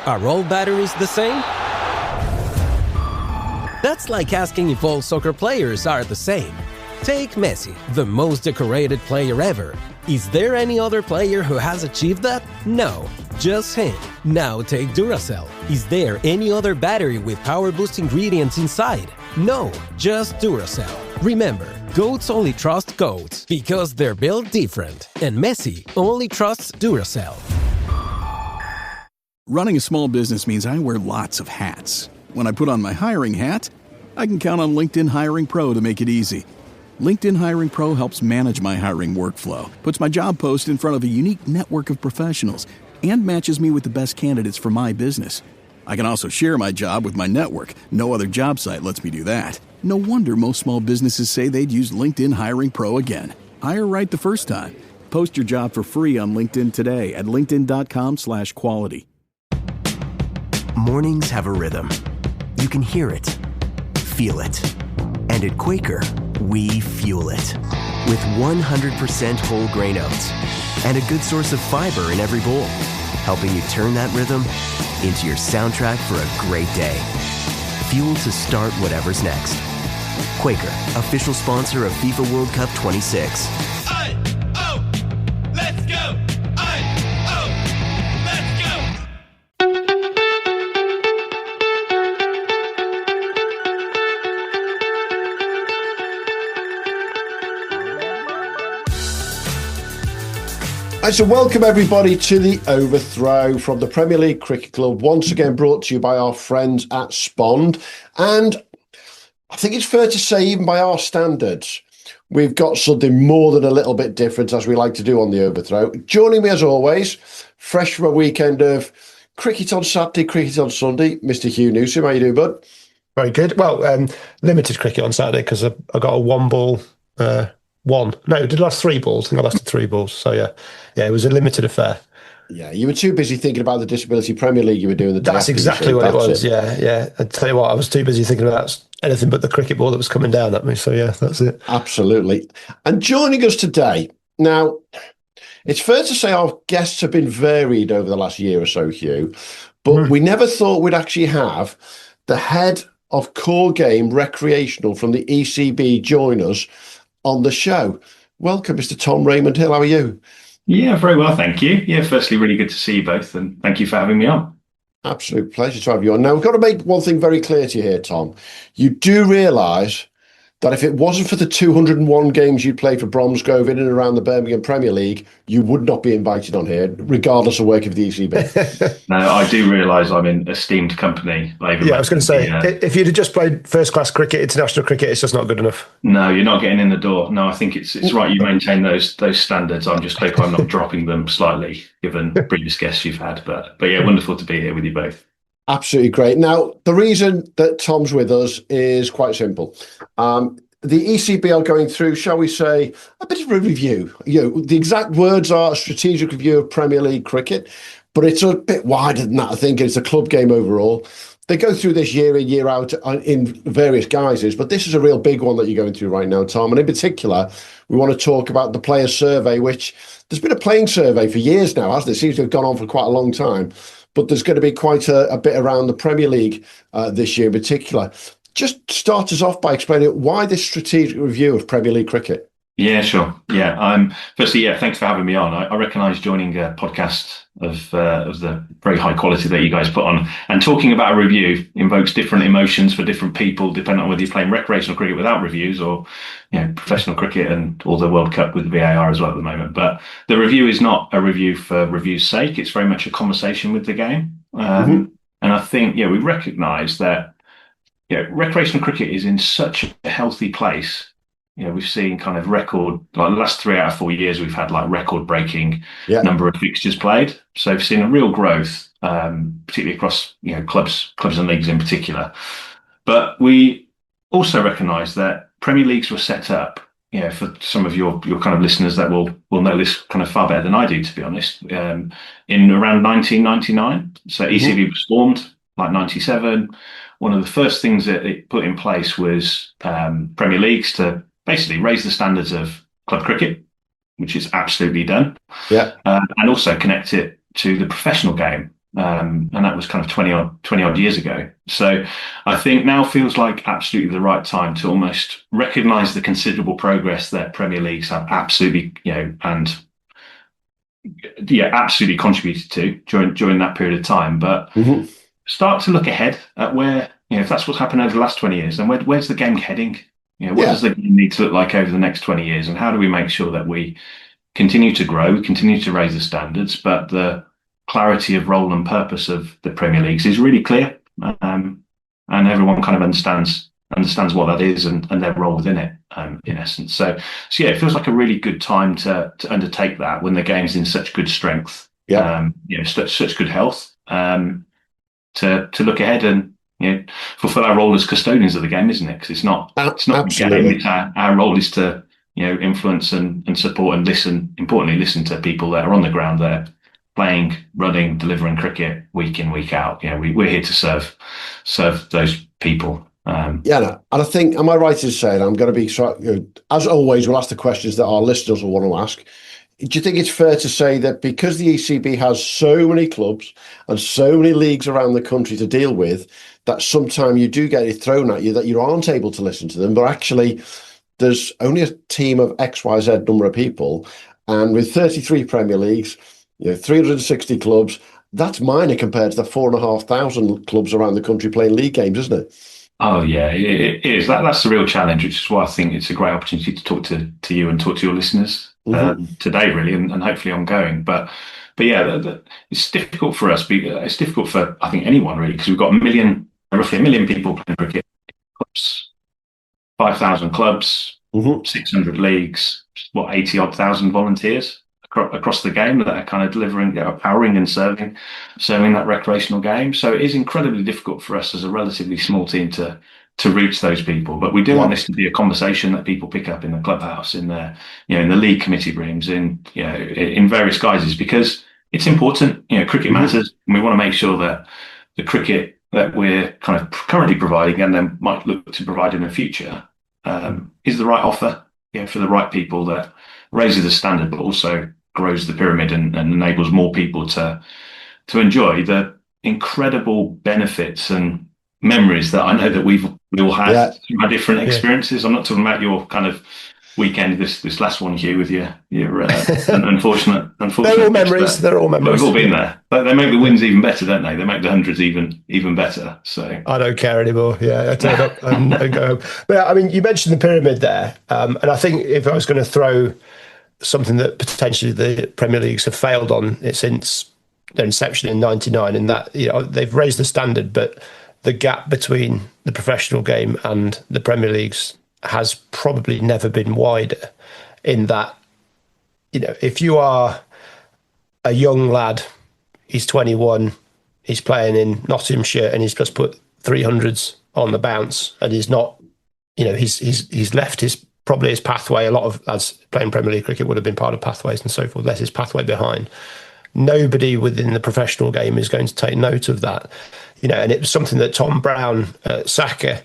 Are all batteries the same? That's like asking if all soccer players are the same. Take Messi, the most decorated player ever. Is there any other player who has achieved that? No, just him. Now take Duracell. Is there any other battery with power boost ingredients inside? No, just Duracell. Remember, goats only trust goats because they're built different. And Messi only trusts Duracell. Running a small business means I wear lots of hats. When I put on my hiring hat, I can count on LinkedIn Hiring Pro to make it easy. LinkedIn Hiring Pro helps manage my hiring workflow, puts my job post in front of a unique network of professionals, and matches me with the best candidates for my business. I can also share my job with my network. No other job site lets me do that. No wonder most small businesses say they'd use LinkedIn Hiring Pro again. Hire right the first time. Post your job for free on LinkedIn today at linkedin.com/quality. Mornings have a rhythm. You can hear it, feel it. And at Quaker, we fuel it. With 100% whole grain oats and a good source of fiber in every bowl, helping you turn that rhythm into your soundtrack for a great day. Fuel to start whatever's next. Quaker, official sponsor of FIFA World Cup 26. Let's go! Let's go! And so welcome everybody to the Overthrow from the Premier League Cricket Club, once again brought to you by our friends at Spond. And I think it's fair to say, even by our standards, we've got something more than a little bit different, as we like to do on the Overthrow. Joining me as always, fresh from a weekend of cricket on Saturday, cricket on Sunday, Mr. Hugh Newsom. How you doing, bud? Very good. Well, limited cricket on Saturday because I got a one ball... did last three balls. I think I lasted three balls. So yeah, it was a limited affair. Yeah, you were too busy thinking about the Disability Premier League you were doing. That's exactly what it was. Yeah. I tell you what, I was too busy thinking about anything but the cricket ball that was coming down at me. So yeah, that's it. Absolutely. And joining us today, now, it's fair to say our guests have been varied over the last year or so, Hugh, but we never thought we'd actually have the head of core game recreational from the ECB join us on the show. Welcome, Mr. Tom Raymond-Hill. How are you? Yeah, very well, thank you. Yeah, firstly, really good to see you both, and thank you for having me on. Absolute pleasure to have you on. Now, we've got to make one thing very clear to you here, Tom. You do realise that if it wasn't for the 201 games you played for Bromsgrove in and around the Birmingham Premier League, you would not be invited on here, regardless of working for the ECB. No, I do realise I'm in esteemed company. I was going to say, if you'd have just played first-class cricket, international cricket, it's just not good enough. No, you're not getting in the door. No, I think it's right. You maintain those standards. I'm just hoping I'm not dropping them slightly, given previous guests you've had. But yeah, wonderful to be here with you both. Absolutely great. Now, the reason that Tom's with us is quite simple. The ECB are going through, shall we say, a bit of a review. The exact words are a strategic review of Premier League cricket, but it's a bit wider than that, I think. It's a club game overall. They go through this year in, year out in various guises, but this is a real big one that you're going through right now, Tom. And in particular, we want to talk about the player survey, which there's been a playing survey for years now, hasn't it? It seems to have gone on for quite a long time. But there's going to be quite a bit around the Premier League this year in particular. Just start us off by explaining why this strategic review of Premier League cricket. Yeah, sure. Yeah. Firstly, thanks for having me on. I recognise joining a podcast of the very high quality that you guys put on, and talking about a review invokes different emotions for different people, depending on whether you're playing recreational cricket without reviews or professional cricket and all the World Cup with VAR as well at the moment. But the review is not a review for review's sake. It's very much a conversation with the game. And I think, we recognise that recreational cricket is in such a healthy place. We've seen kind of record, like the last 3 out of 4 years, we've had like record breaking number of fixtures played. So we've seen a real growth, particularly across, clubs and leagues in particular. But we also recognise that Premier Leagues were set up, for some of your kind of listeners that will know this kind of far better than I do, to be honest, in around 1999. So ECB was formed like 97. One of the first things that it put in place was Premier Leagues to basically raise the standards of club cricket, which is absolutely done. And also connect it to the professional game. And that was kind of 20 odd years ago. So I think now feels like absolutely the right time to almost recognise the considerable progress that Premier Leagues have absolutely, absolutely contributed to during that period of time. But start to look ahead at where, if that's what's happened over the last 20 years, then where's the game heading? What does the game need to look like over the next 20 years? And how do we make sure that we continue to grow, we continue to raise the standards, but the clarity of role and purpose of the Premier Leagues is really clear, and everyone kind of understands what that is and their role within it, in essence. So yeah, it feels like a really good time to undertake that when the game's in such good strength, such good health, to look ahead and fulfill our role as custodians of the game, isn't it? Because it's not the game. It's our role is to influence and support and importantly listen to people that are on the ground there, playing, running, delivering cricket week in, week out. We're here to serve those people. And I think, am I right in saying, I'm going to be, as always, we'll ask the questions that our listeners will want to ask. Do you think it's fair to say that because the ECB has so many clubs and so many leagues around the country to deal with, that sometimes you do get it thrown at you that you aren't able to listen to them, but actually there's only a team of XYZ number of people, and with 33 Premier Leagues, 360 clubs, that's minor compared to the 4,500 clubs around the country playing league games, isn't it? Oh yeah, it is. That's the real challenge, which is why I think it's a great opportunity to talk to you and talk to your listeners today, really, and hopefully ongoing. But yeah, it's difficult for us. It's difficult for, I think, anyone really, because we've got roughly a million people playing cricket, clubs, 5,000 clubs, 600 leagues, 80 odd thousand volunteers across the game that are kind of delivering, powering and serving that recreational game. So it is incredibly difficult for us as a relatively small team to reach those people. But we do want this to be a conversation that people pick up in the clubhouse, in the in the league committee rooms, in various guises, because it's important. Cricket matters, and we want to make sure that the cricket that we're kind of currently providing and then might look to provide in the future is the right offer, for the right people, that raises the standard, but also grows the pyramid and enables more people to enjoy the incredible benefits and memories that I know that we all had through our different experiences. I'm not talking about your kind of weekend, this last one, Hugh, with your unfortunate. They're all memories. They're all memories. We've all been there. But they make the wins even better, don't they? They make the hundreds even better. So I don't care anymore. I turn up and go home. But I mean, you mentioned the pyramid there, and I think if I was going to throw something that potentially the Premier Leagues have failed on since their inception in '99, in that they've raised the standard, but the gap between the professional game and the Premier Leagues has probably never been wider, in that, if you are a young lad, he's 21, he's playing in Nottinghamshire and he's just put 300s on the bounce, and he's not, he's left probably his pathway. A lot of lads playing Premier League cricket would have been part of pathways and so forth, left his pathway behind. Nobody within the professional game is going to take note of that. And it was something that Tom Brown at Saka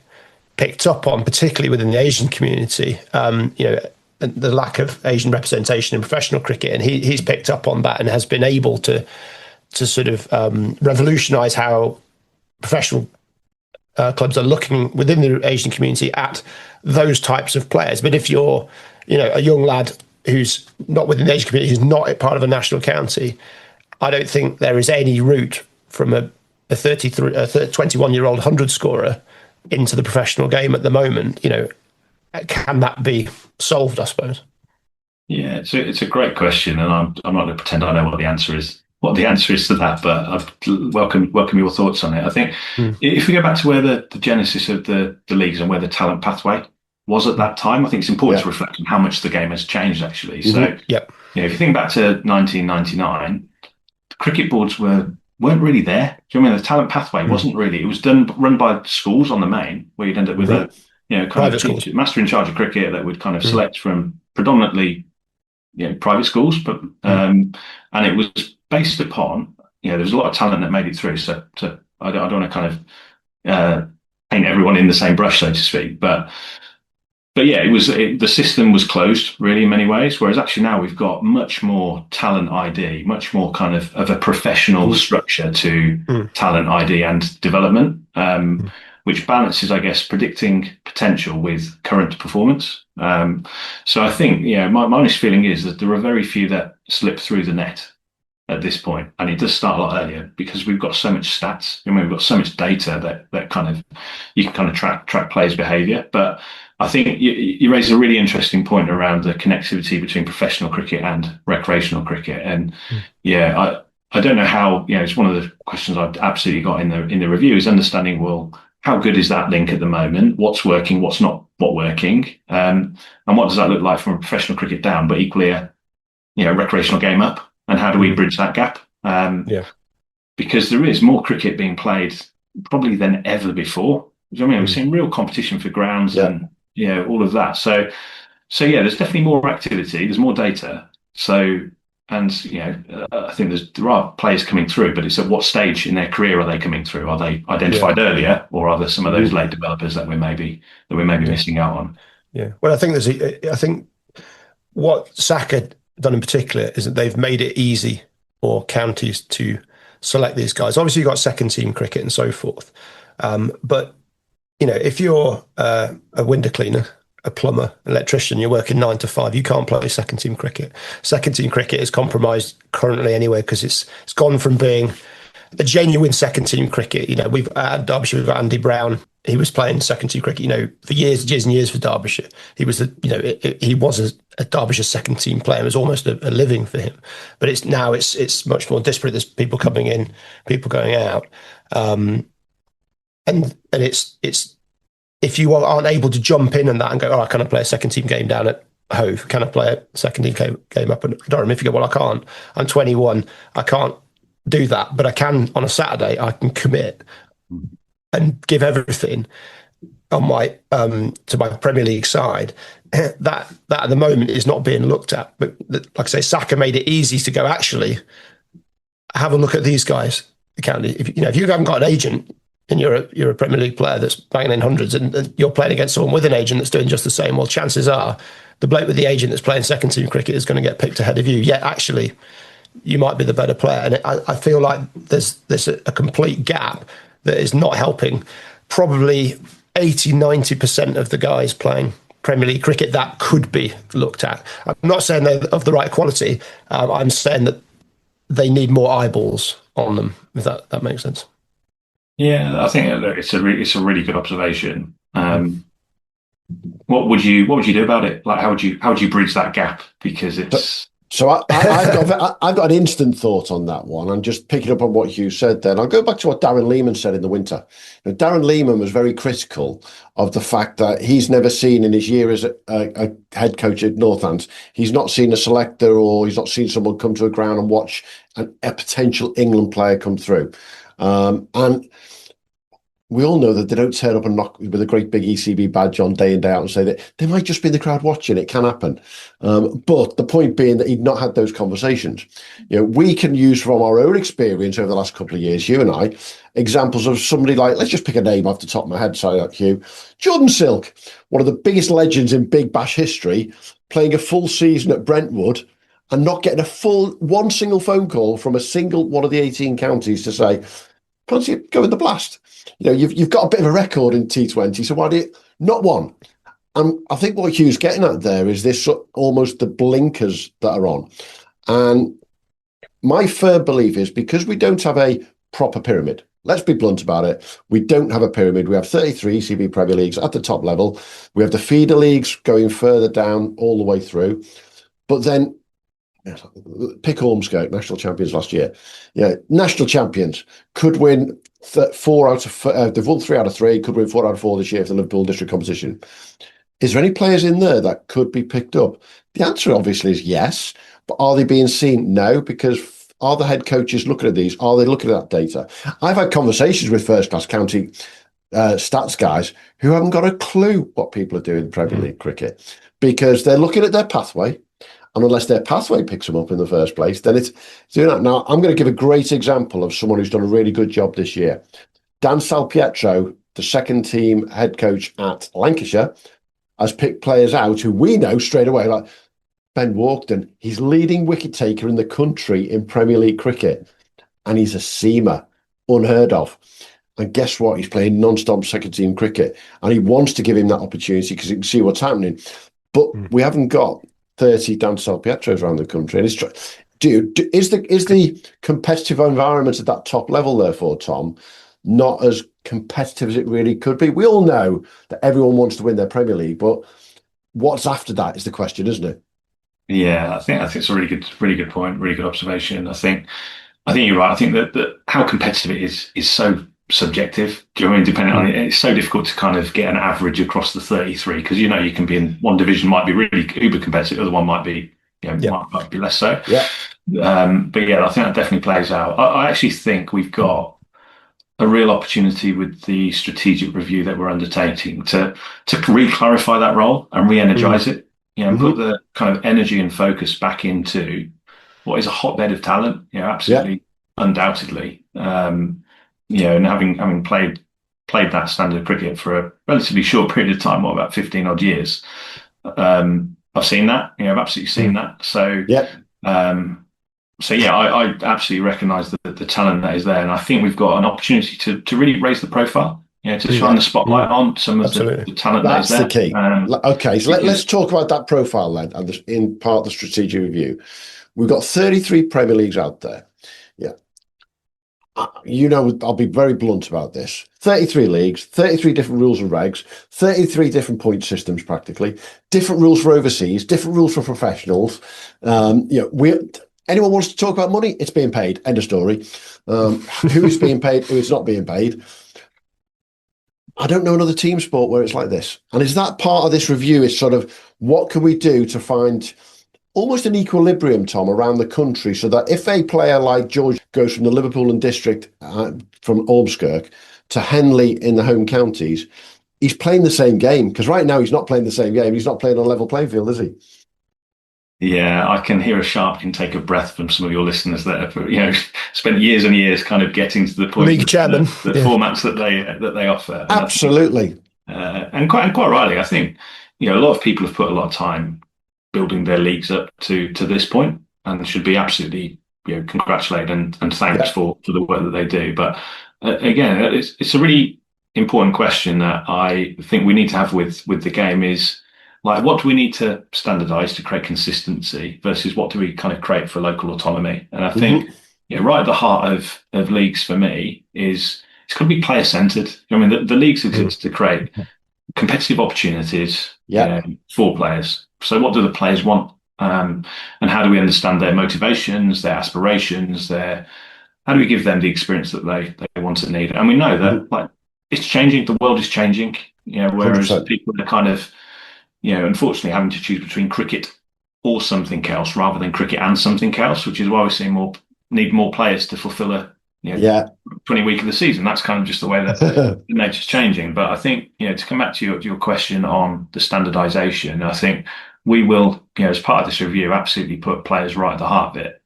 picked up on, particularly within the Asian community, the lack of Asian representation in professional cricket. And he's picked up on that and has been able to sort of revolutionise how professional clubs are looking within the Asian community at those types of players. But if you're, a young lad who's not within the Asian community, who's not part of a national county, I don't think there is any route from a 21-year-old 100 scorer into the professional game at the moment. Can that be solved, I suppose? Yeah, it's a great question, and I'm not going to pretend I know what the answer is. To that, but I'd welcome your thoughts on it. I think if we go back to where the genesis of the leagues and where the talent pathway was at that time, I think it's important to reflect on how much the game has changed, actually. So, if you think back to 1999, the cricket boards weren't really there. Do you know what I mean? The talent pathway wasn't really. It was run by schools on the main, where you'd end up with a kind of master in charge of cricket that would kind of select from predominantly private schools, but and it was based upon there was a lot of talent that made it through. So I don't want to kind of paint everyone in the same brush, so to speak, but yeah, the system was closed really in many ways, whereas actually now we've got much more talent ID, much more kind of a professional structure to talent ID and development, which balances, I guess, predicting potential with current performance. So I think, my honest feeling is that there are very few that slip through the net at this point, and it does start a lot earlier because we've got so much stats. We've got so much data that kind of you can kind of track players' behaviour. But I think you raise a really interesting point around the connectivity between professional cricket and recreational cricket, and I don't know how. It's one of the questions I've absolutely got in the review is understanding, well, how good is that link at the moment? What's working? What's not working? And what does that look like from a professional cricket down, but equally a recreational game up? And how do we bridge that gap? Because there is more cricket being played probably than ever before. We're seeing real competition for grounds and all of that. So there's definitely more activity. There's more data. I think there are players coming through, but it's at what stage in their career are they coming through? Are they identified earlier, or are there some of those late developers that we may be missing out on? Yeah. Well, I think what Saka done in particular is that they've made it easy for counties to select these guys. Obviously, you've got second team cricket and so forth. But, if you're a window cleaner, a plumber, an electrician, you're working 9 to 5, you can't play second team cricket. Second team cricket is compromised currently anyway because it's gone from being a genuine second team cricket. We've at Derbyshire, we've got Andy Brown. He was playing second team cricket, for years and years for Derbyshire. He was he was a Derbyshire second team player. It was almost a living for him. But it's much more disparate. There's people coming in, people going out, and it's if you aren't able to jump in and that and go, oh, can I play a second team game down at Hove? Can I play a second team game up at Durham? If you go, well, I can't. I'm 21. I can't do that, but I can on a Saturday. I can commit and give everything on my to my Premier League side. That at the moment is not being looked at. But like I say, Saka made it easy to go, actually have a look at these guys. If you haven't got an agent and you're a Premier League player that's banging in hundreds and you're playing against someone with an agent that's doing just the same, well, chances are the bloke with the agent that's playing second team cricket is going to get picked ahead of you. Yet actually you might be the better player. And I feel like there's a complete gap that is not helping probably 80-90% of the guys playing Premier League cricket that could be looked at. I'm not saying they're of the right quality. I'm saying that they need more eyeballs on them, if that makes sense. Yeah, I think it's a really good observation. What would you do about it? Like, how would you bridge that gap? Because it's so I've got an instant thought on that one. I'm just picking up on what Hugh said. Then I'll go back to what Darren Lehman said in the winter. Darren Lehman was very critical of the fact that he's never seen in his year as a head coach at Northants, he's not seen a selector or he's not seen someone come to a ground and watch a potential England player come through. And we all know that they don't turn up and knock with a great big ECB badge on day in, day out and say that they might just be in the crowd watching. It can happen. But the point being that he'd not had those conversations. We can use from our own experience over the last couple of years, you and I, examples of somebody like, let's just pick a name off the top of my head, sorry, like Hugh. Jordan Silk, one of the biggest legends in Big Bash history, playing a full season at Brentwood and not getting one single phone call from a single one of the 18 counties to say, can't you go in the blast? You've got a bit of a record in T20, so why do you not one? I think what Hugh's getting at there is this almost the blinkers that are on. And my firm belief is because we don't have a proper pyramid, let's be blunt about it, we don't have a pyramid. We have 33 ECB Premier Leagues at the top level. We have the feeder leagues going further down all the way through. But then pick Ormscote, national champions last year. National champions could win 4 out of they've won 3 out of 3, could win 4 out of 4 this year for the Liverpool district competition. Is there any players in there that could be picked up? The answer obviously is yes, but are they being seen? No, because are the head coaches looking at these? Are they looking at that data? I've had conversations with first class county stats guys who haven't got a clue what people are doing in Premier League cricket because they're looking at their pathway. And unless their pathway picks them up in the first place, then it's doing that. Now, I'm going to give a great example of someone who's done a really good job this year. Dan Salpietro, the second team head coach at Lancashire, has picked players out who we know straight away, like Ben Walkden. He's leading wicket taker in the country in Premier League cricket, and he's a seamer, unheard of. And guess what? He's playing non-stop second-team cricket, and he wants to give him that opportunity because he can see what's happening. But we haven't got 30 Dan Pietros around the country. And is the competitive environment at that top level, therefore, Tom, not as competitive as it really could be? We all know that everyone wants to win their Premier League, but what's after that is the question, isn't it? Yeah, I think it's a really good point, really good observation. I think you're right. I think that how competitive it is so subjective. Do you know what I mean? Depending on it, it's so difficult to kind of get an average across the 33 because you can be in one division might be really uber competitive, the other one might be might be less so. Yeah. But yeah, I think that definitely plays out. I actually think we've got a real opportunity with the strategic review that we're undertaking to re-clarify that role and re-energize it. Put the kind of energy and focus back into what is a hotbed of talent. Absolutely, undoubtedly. And having played that standard cricket for a relatively short period of time, about 15 odd years, I've seen that. I've absolutely seen that. So I absolutely recognise the talent that is there, and I think we've got an opportunity to really raise the profile. To shine the spotlight on some of the talent that is there. That's the key. Okay, so let's talk about that profile then, and in part the strategic review. We've got 33 Premier Leagues out there. Yeah. I'll be very blunt about this. 33 leagues, 33 different rules and regs, 33 different point systems practically, different rules for overseas, different rules for professionals. Anyone wants to talk about money, it's being paid. End of story. Who is being paid, who is not being paid. I don't know another team sport where it's like this. And is that part of this review is sort of what can we do to find almost an equilibrium, Tom, around the country so that if a player like George goes from the Liverpool and District from Ormskirk to Henley in the home counties, he's playing the same game because right now he's not playing the same game. He's not playing on a level playing field, is he? Yeah, I can hear a sharp intake of breath from some of your listeners that have, spent years and years kind of getting to the point. League chairman, the formats that they offer. Absolutely, and quite rightly, I think a lot of people have put a lot of time building their leagues up to this point, and should be absolutely congratulated and thanked for the work that they do. But again, it's a really important question that I think we need to have with the game is. Like, what do we need to standardise to create consistency versus what do we kind of create for local autonomy? And I think, right at the heart of leagues for me is it's got to be player centred. I mean, the leagues exist to create competitive opportunities for players. So what do the players want? And how do we understand their motivations, their aspirations, how do we give them the experience that they want and need? And we know that it's changing, the world is changing, whereas 100%. People are kind of, unfortunately having to choose between cricket or something else rather than cricket and something else, which is why we're seeing need more players to fulfill a 20 week of the season. That's kind of just the way that the nature's changing. But I think, to come back to your question on the standardisation, I think we will, as part of this review, absolutely put players right at the heart of it,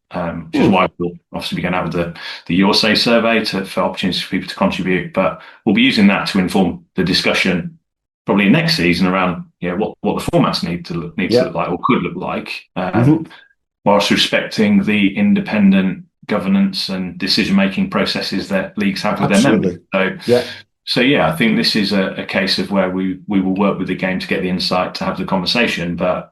which is why we'll obviously be going out with the Your Say survey for opportunities for people to contribute. But we'll be using that to inform the discussion probably next season around what the formats need to look like or could look like, whilst respecting the independent governance and decision-making processes that leagues have with their members. So I think this is a case of where we will work with the game to get the insight to have the conversation, but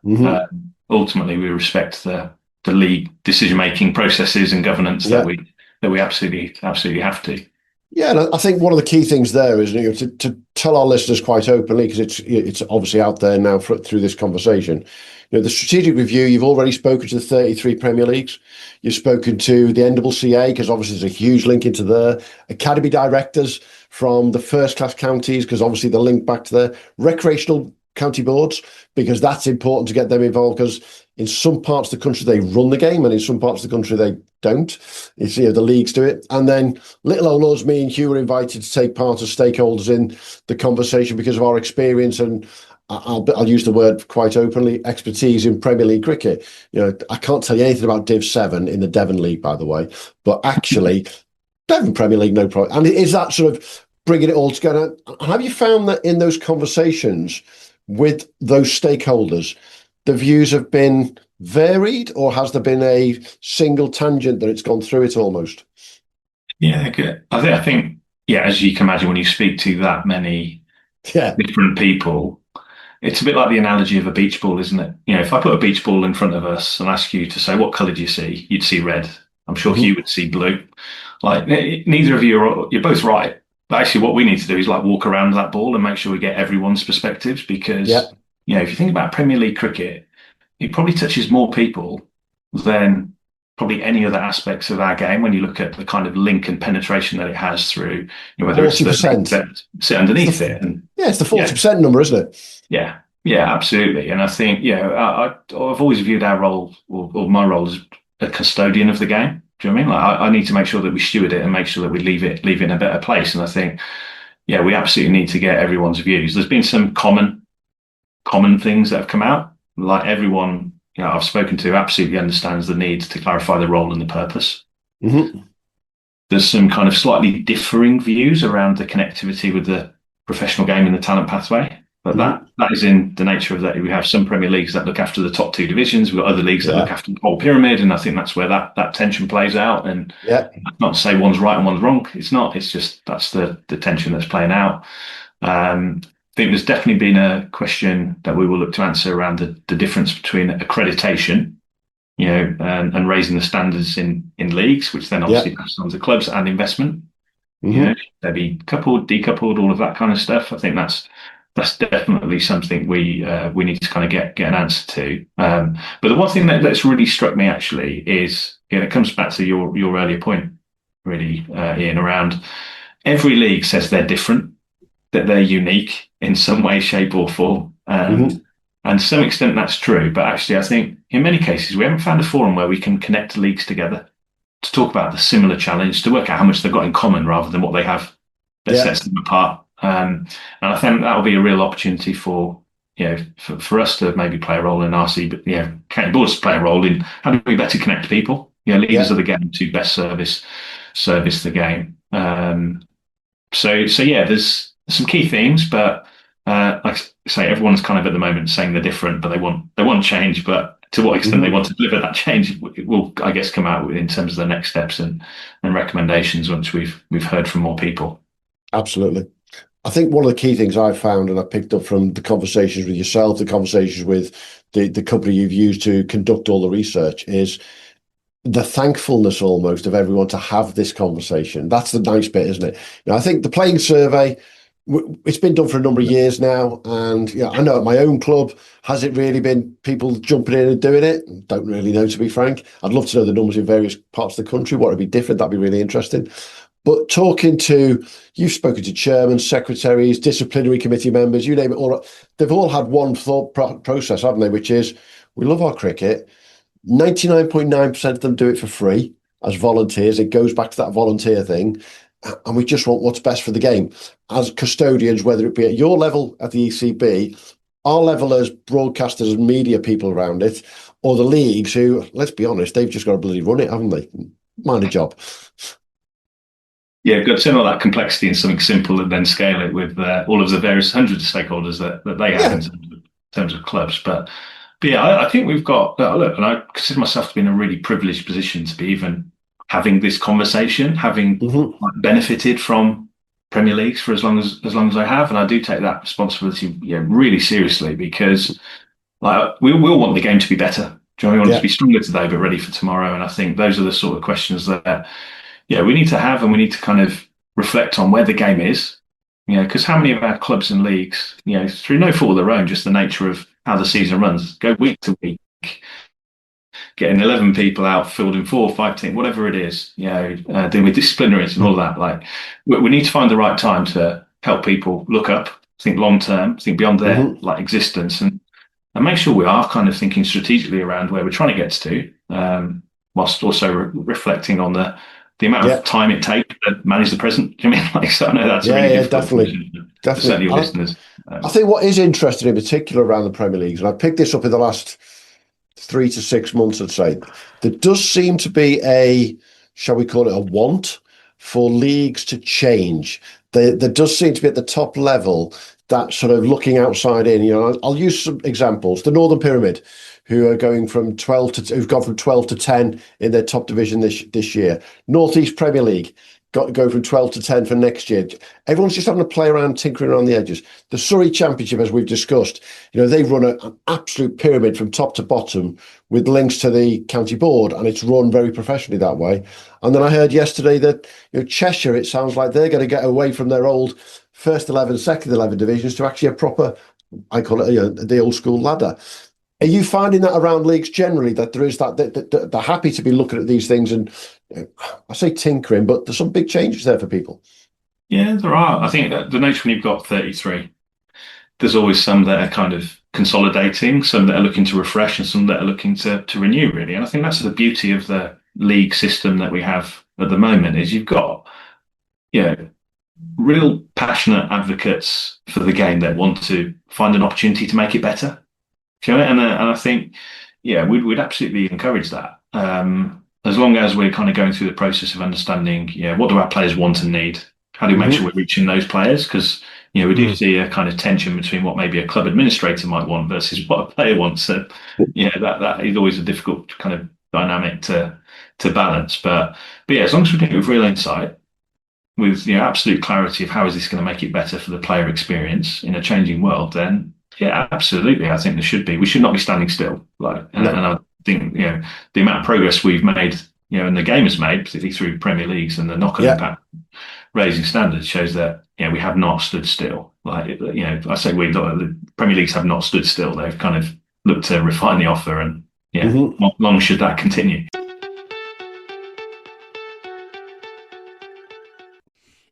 ultimately we respect the league decision-making processes and governance that we absolutely have to. Yeah, and I think one of the key things there is to tell our listeners quite openly, because it's obviously out there now through this conversation. The strategic review, you've already spoken to the 33 Premier Leagues. You've spoken to the NCCA, because obviously there's a huge link into there. Academy directors from the first-class counties, because obviously the link back to their recreational county boards, because that's important to get them involved, because in some parts of the country they run the game and in some parts of the country they don't. It's the leagues do it. And then little old us, me and Hugh, were invited to take part as stakeholders in the conversation because of our experience and I'll use the word quite openly, expertise in Premier League cricket. I can't tell you anything about Div 7 in the Devon League, by the way, but actually Devon Premier League, no problem. And is that sort of bringing it all together? And have you found that in those conversations with those stakeholders, the views have been varied, or has there been a single tangent that it's gone through it almost? Yeah, good. I think, yeah, as you can imagine, when you speak to that many different people, it's a bit like the analogy of a beach ball, isn't it? If I put a beach ball in front of us and ask you to say, what colour do you see? You'd see red. I'm sure Hugh would see blue. Like, neither of you're both right. But actually what we need to do is like walk around that ball and make sure we get everyone's perspectives, because, if you think about Premier League cricket, it probably touches more people than probably any other aspects of our game when you look at the kind of link and penetration that it has through, whether 40%. It's the sit underneath it. And, it's the 40% number, isn't it? Yeah, absolutely. And I think, I've always viewed our role, or my role, as a custodian of the game. Do you know what I mean? Like, I need to make sure that we steward it and make sure that we leave it in a better place. And I think, we absolutely need to get everyone's views. There's been some common things that have come out. Like, everyone I've spoken to absolutely understands the need to clarify the role and the purpose. There's some kind of slightly differing views around the connectivity with the professional game and the talent pathway. But that is in the nature of that. We have some Premier Leagues that look after the top two divisions. We've got other leagues that look after the whole pyramid. And I think that's where that tension plays out. And not to say one's right and one's wrong. It's not. It's just that's the tension that's playing out. I think there's definitely been a question that we will look to answer around the difference between accreditation, and raising the standards in leagues, which then obviously passes on to clubs, and investment. They'll be coupled, decoupled, all of that kind of stuff. I think that's definitely something we need to kind of get an answer to. But the one thing that's really struck me actually is, it comes back to your earlier point, really, Ian, around every league says they're different, that they're unique in some way, shape, or form. And to some extent that's true. But actually, I think in many cases, we haven't found a forum where we can connect leagues together to talk about the similar challenge, to work out how much they've got in common rather than what they have that sets them apart. And I think that will be a real opportunity for us to maybe play a role in RC, but county boards to play a role in how do we better connect people, leaders of the game, to best service the game. So there's some key themes, but like I say, everyone's kind of at the moment saying they're different, but they want change. But to what extent they want to deliver that change will, I guess, come out in terms of the next steps and recommendations once we've heard from more people. Absolutely. I think one of the key things I've found, and I picked up from the conversations with yourself, the conversations with the company you've used to conduct all the research, is the thankfulness almost of everyone to have this conversation. That's the nice bit, isn't it? I think the playing survey, it's been done for a number of years now. And I know at my own club, has it really been people jumping in and doing it? Don't really know, to be frank. I'd love to know the numbers in various parts of the country. What would be different? That'd be really interesting. But you've spoken to chairmen, secretaries, disciplinary committee members, you name it, they've all had one thought process, haven't they? Which is, we love our cricket. 99.9% of them do it for free as volunteers. It goes back to that volunteer thing. And we just want what's best for the game. As custodians, whether it be at your level at the ECB, our level as broadcasters and media people around it, or the leagues who, let's be honest, they've just got to bloody run it, haven't they? Mind a job. Yeah, got to turn all that complexity into something simple and then scale it with all of the various hundreds of stakeholders that they have in terms of clubs. But I think we've got, look, and I consider myself to be in a really privileged position to be even having this conversation, having benefited from Premier Leagues for as long as I have. And I do take that responsibility really seriously, because we will want the game to be better. Do you know, we want it to be stronger today, but ready for tomorrow. And I think those are the sort of questions that we need to have, and we need to kind of reflect on where the game is. Because how many of our clubs and leagues, through no fault of their own, just the nature of how the season runs, go week to week, getting 11 people out, fielding 4 or 5 teams, whatever it is, dealing with disciplinaries and all that. Like, we need to find the right time to help people look up, think long term, think beyond their existence, and make sure we are kind of thinking strategically around where we're trying to get to, whilst also reflecting on the amount of time it takes to manage the present. Do you mean? So I know that's a really difficult definitely. Certainly your listeners. I think what is interesting in particular around the Premier Leagues, and I picked this up in the last 3 to 6 months, I'd say, there does seem to be shall we call it a want for leagues to change. There does seem to be at the top level that sort of looking outside in. I'll use some examples. The Northern Pyramid, who are going from who've gone from 12 to 10 in their top division this year. Northeast Premier League go from 12 to 10 for next year. Everyone's just having to play around, tinkering around the edges. The Surrey Championship, as we've discussed, they run an absolute pyramid from top to bottom with links to the county board, and it's run very professionally that way. And then I heard yesterday that Cheshire, it sounds like they're going to get away from their old first 11, second 11 divisions to actually a proper, I call it the old school ladder. Are you finding that around leagues generally, that there is that they're happy to be looking at these things and, I say tinkering, but there's some big changes there for people? Yeah, there are. I think that the nature when you've got 33, there's always some that are kind of consolidating, some that are looking to refresh, and some that are looking to renew, really. And I think that's the beauty of the league system that we have at the moment, is you've got, real passionate advocates for the game that want to find an opportunity to make it better. And I think, we'd absolutely encourage that. As long as we're kind of going through the process of understanding, what do our players want and need? How do we make sure we're reaching those players? Because, we do see a kind of tension between what maybe a club administrator might want versus what a player wants. So, that is always a difficult kind of dynamic to balance. But as long as we're doing it with real insight, with absolute clarity of how is this going to make it better for the player experience in a changing world, then absolutely, I think there should be. We should not be standing still. And I think the amount of progress we've made, and the game has made, particularly through Premier Leagues and the knock-on impact raising standards, shows that we have not stood still. I say the Premier Leagues have not stood still. They've kind of looked to refine the offer, and long should that continue.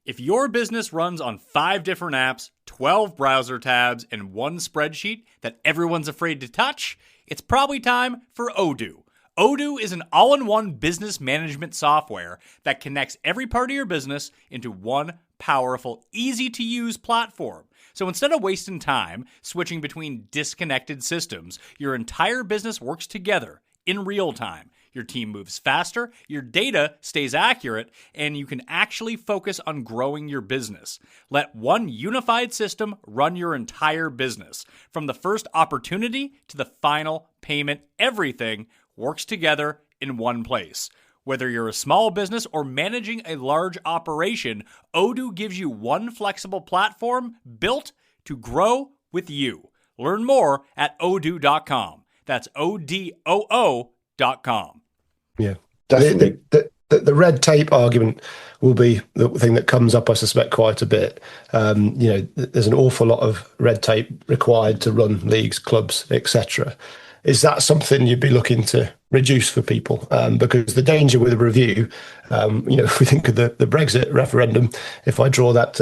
If your business runs on 5 different apps, 12 browser tabs, and one spreadsheet that everyone's afraid to touch, it's probably time for Odoo. Odoo is an all-in-one business management software that connects every part of your business into one powerful, easy-to-use platform. So instead of wasting time switching between disconnected systems, your entire business works together in real time. Your team moves faster, your data stays accurate, and you can actually focus on growing your business. Let one unified system run your entire business. From the first opportunity to the final payment, everything works together in one place. Whether you're a small business or managing a large operation, Odoo gives you one flexible platform built to grow with you. Learn more at odoo.com. That's ODOO.com. Yeah, Definitely. The red tape argument will be the thing that comes up, I suspect, quite a bit. There's an awful lot of red tape required to run leagues, clubs, etc. Is that something you'd be looking to reduce for people? Because the danger with a review, if we think of the Brexit referendum, if I draw that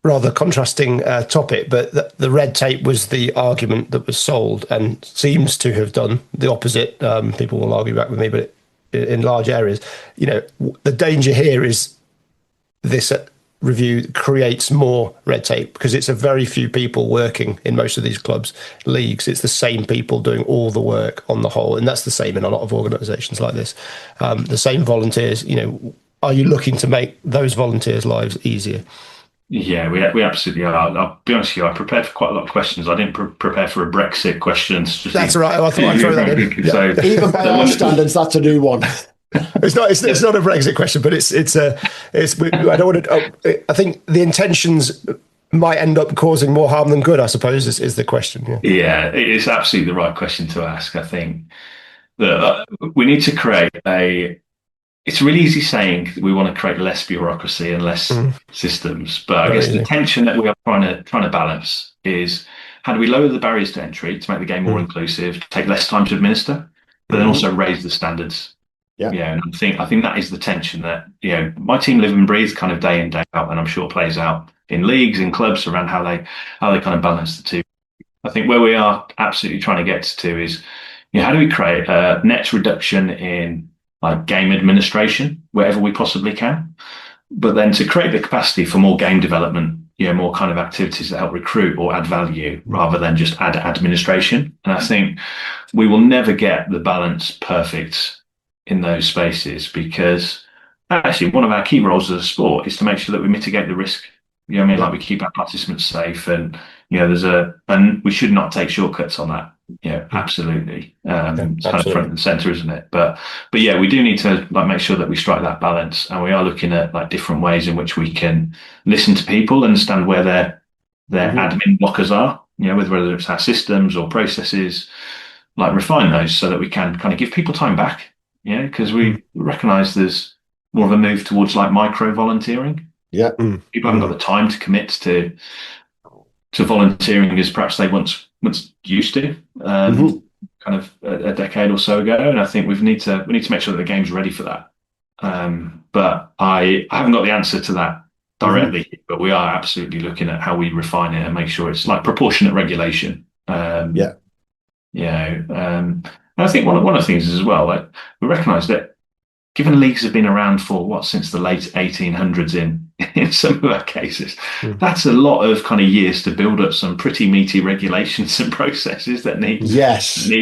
rather contrasting topic, but the red tape was the argument that was sold and seems to have done the opposite. People will argue back with me, but in large areas, the danger here is this review creates more red tape because it's a very few people working in most of these clubs, leagues. It's the same people doing all the work on the whole, and that's the same in a lot of organisations like this. The same volunteers. Are you looking to make those volunteers' lives easier? Yeah, we absolutely are. I'll be honest with you, I prepared for quite a lot of questions. I didn't prepare for a Brexit question. That's right. I thought I'd throw that in. So, even by our standards, that's a new one. It's not a Brexit question, but it's I don't want to. I think the intentions might end up causing more harm than good, I suppose, is the question. Yeah, it is absolutely the right question to ask. I think that we need to create it's really easy saying we want to create less bureaucracy and less systems, but I guess the tension that we are trying to balance is how do we lower the barriers to entry to make the game more inclusive, take less time to administer, but then also raise the standards. Yeah, and I think that is the tension that my team live and breathe kind of day in, day out, and I'm sure plays out in leagues, in clubs, around how they kind of balance the two. I think where we are absolutely trying to get to is how do we create a net reduction in game administration wherever we possibly can, but then to create the capacity for more game development, more kind of activities that help recruit or add value rather than just add administration. And I think we will never get the balance perfect in those spaces because actually one of our key roles as a sport is to make sure that we mitigate the risk You know what I mean? Like we keep our participants safe, and and we should not take shortcuts on that. Absolutely. It's kind of front and center, isn't it? But yeah, we do need to like make sure that we strike that balance, and we are looking at like different ways in which we can listen to people, understand where their admin blockers are. Whether it's our systems or processes, like refine those so that we can kind of give people time back. Because we recognise there's more of a move towards like micro volunteering. Yeah, people haven't got the time to commit to volunteering as perhaps they once used to, kind of a decade or so ago. And I think we need to make sure that the game's ready for that. But I haven't got the answer to that directly, but we are absolutely looking at how we refine it and make sure it's like proportionate regulation. And I think one of the things is as well, like we recognise that given leagues have been around for since the late 1800s in some of our cases, that's a lot of kind of years to build up some pretty meaty regulations and processes that need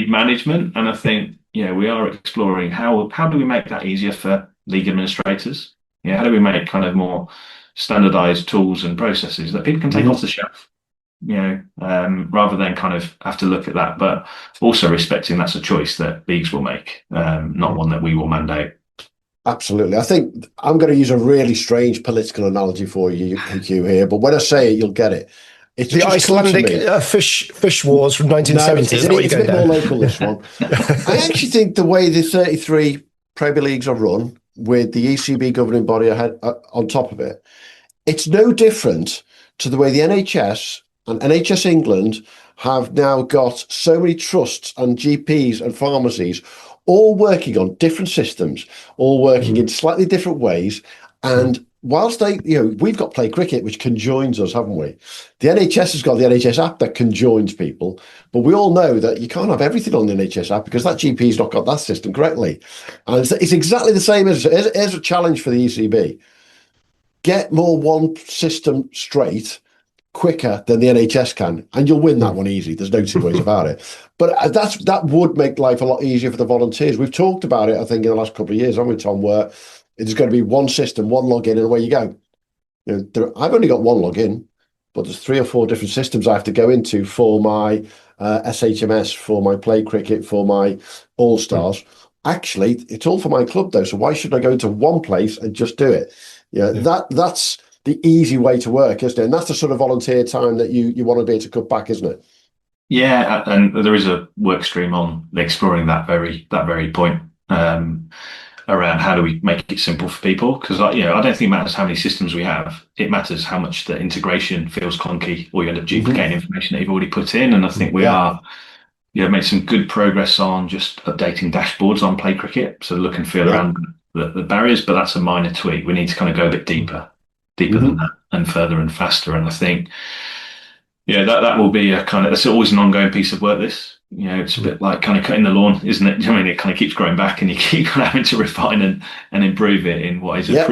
management. And I think we are exploring how do we make that easier for league administrators? How do we make kind of more standardized tools and processes that people can take off the shelf? Rather than kind of have to look at that, but also respecting that's a choice that leagues will make, not one that we will mandate. Absolutely. I think I'm going to use a really strange political analogy for you, Hugh, here, but when I say it, you'll get it. It's the Icelandic fish wars from 1970. No, it's a bit more local, this one. I actually think the way the 33 Premier Leagues are run, with the ECB governing body ahead on top of it, it's no different to the way the NHS and NHS England have now got so many trusts and GPs and pharmacies all working on different systems, all working in slightly different ways. And whilst we've got Play Cricket, which conjoins us, haven't we? The NHS has got the NHS app that conjoins people, but we all know that you can't have everything on the NHS app because that GP's not got that system correctly. And it's exactly the same as a challenge for the ECB. Get more one system straight quicker than the NHS can, and you'll win that one easy. There's no two ways about it. But that would make life a lot easier for the volunteers. We've talked about it, I think, in the last couple of years, haven't we, Tom, where it's going to be one system, one login, and away you go. I've only got one login, but there's 3 or 4 different systems I have to go into for my SHMS, for my Play Cricket, for my All-Stars. Actually, it's all for my club, though, so why should I go into one place and just do it? That's the easy way to work, isn't it? And that's the sort of volunteer time that you want to be able to cut back, isn't it? Yeah, and there is a work stream on exploring that very point around how do we make it simple for people? Because I don't think it matters how many systems we have. It matters how much the integration feels clunky, or you end up duplicating information that you've already put in. And I think we are made some good progress on just updating dashboards on Play Cricket, so look and feel around the barriers. But that's a minor tweak. We need to kind of go a bit deeper than that, and further and faster. And I think, that will be that's always an ongoing piece of work. It's a bit like kind of cutting the lawn, isn't it? I mean, it kind of keeps growing back, and you keep having to refine and improve it in what is a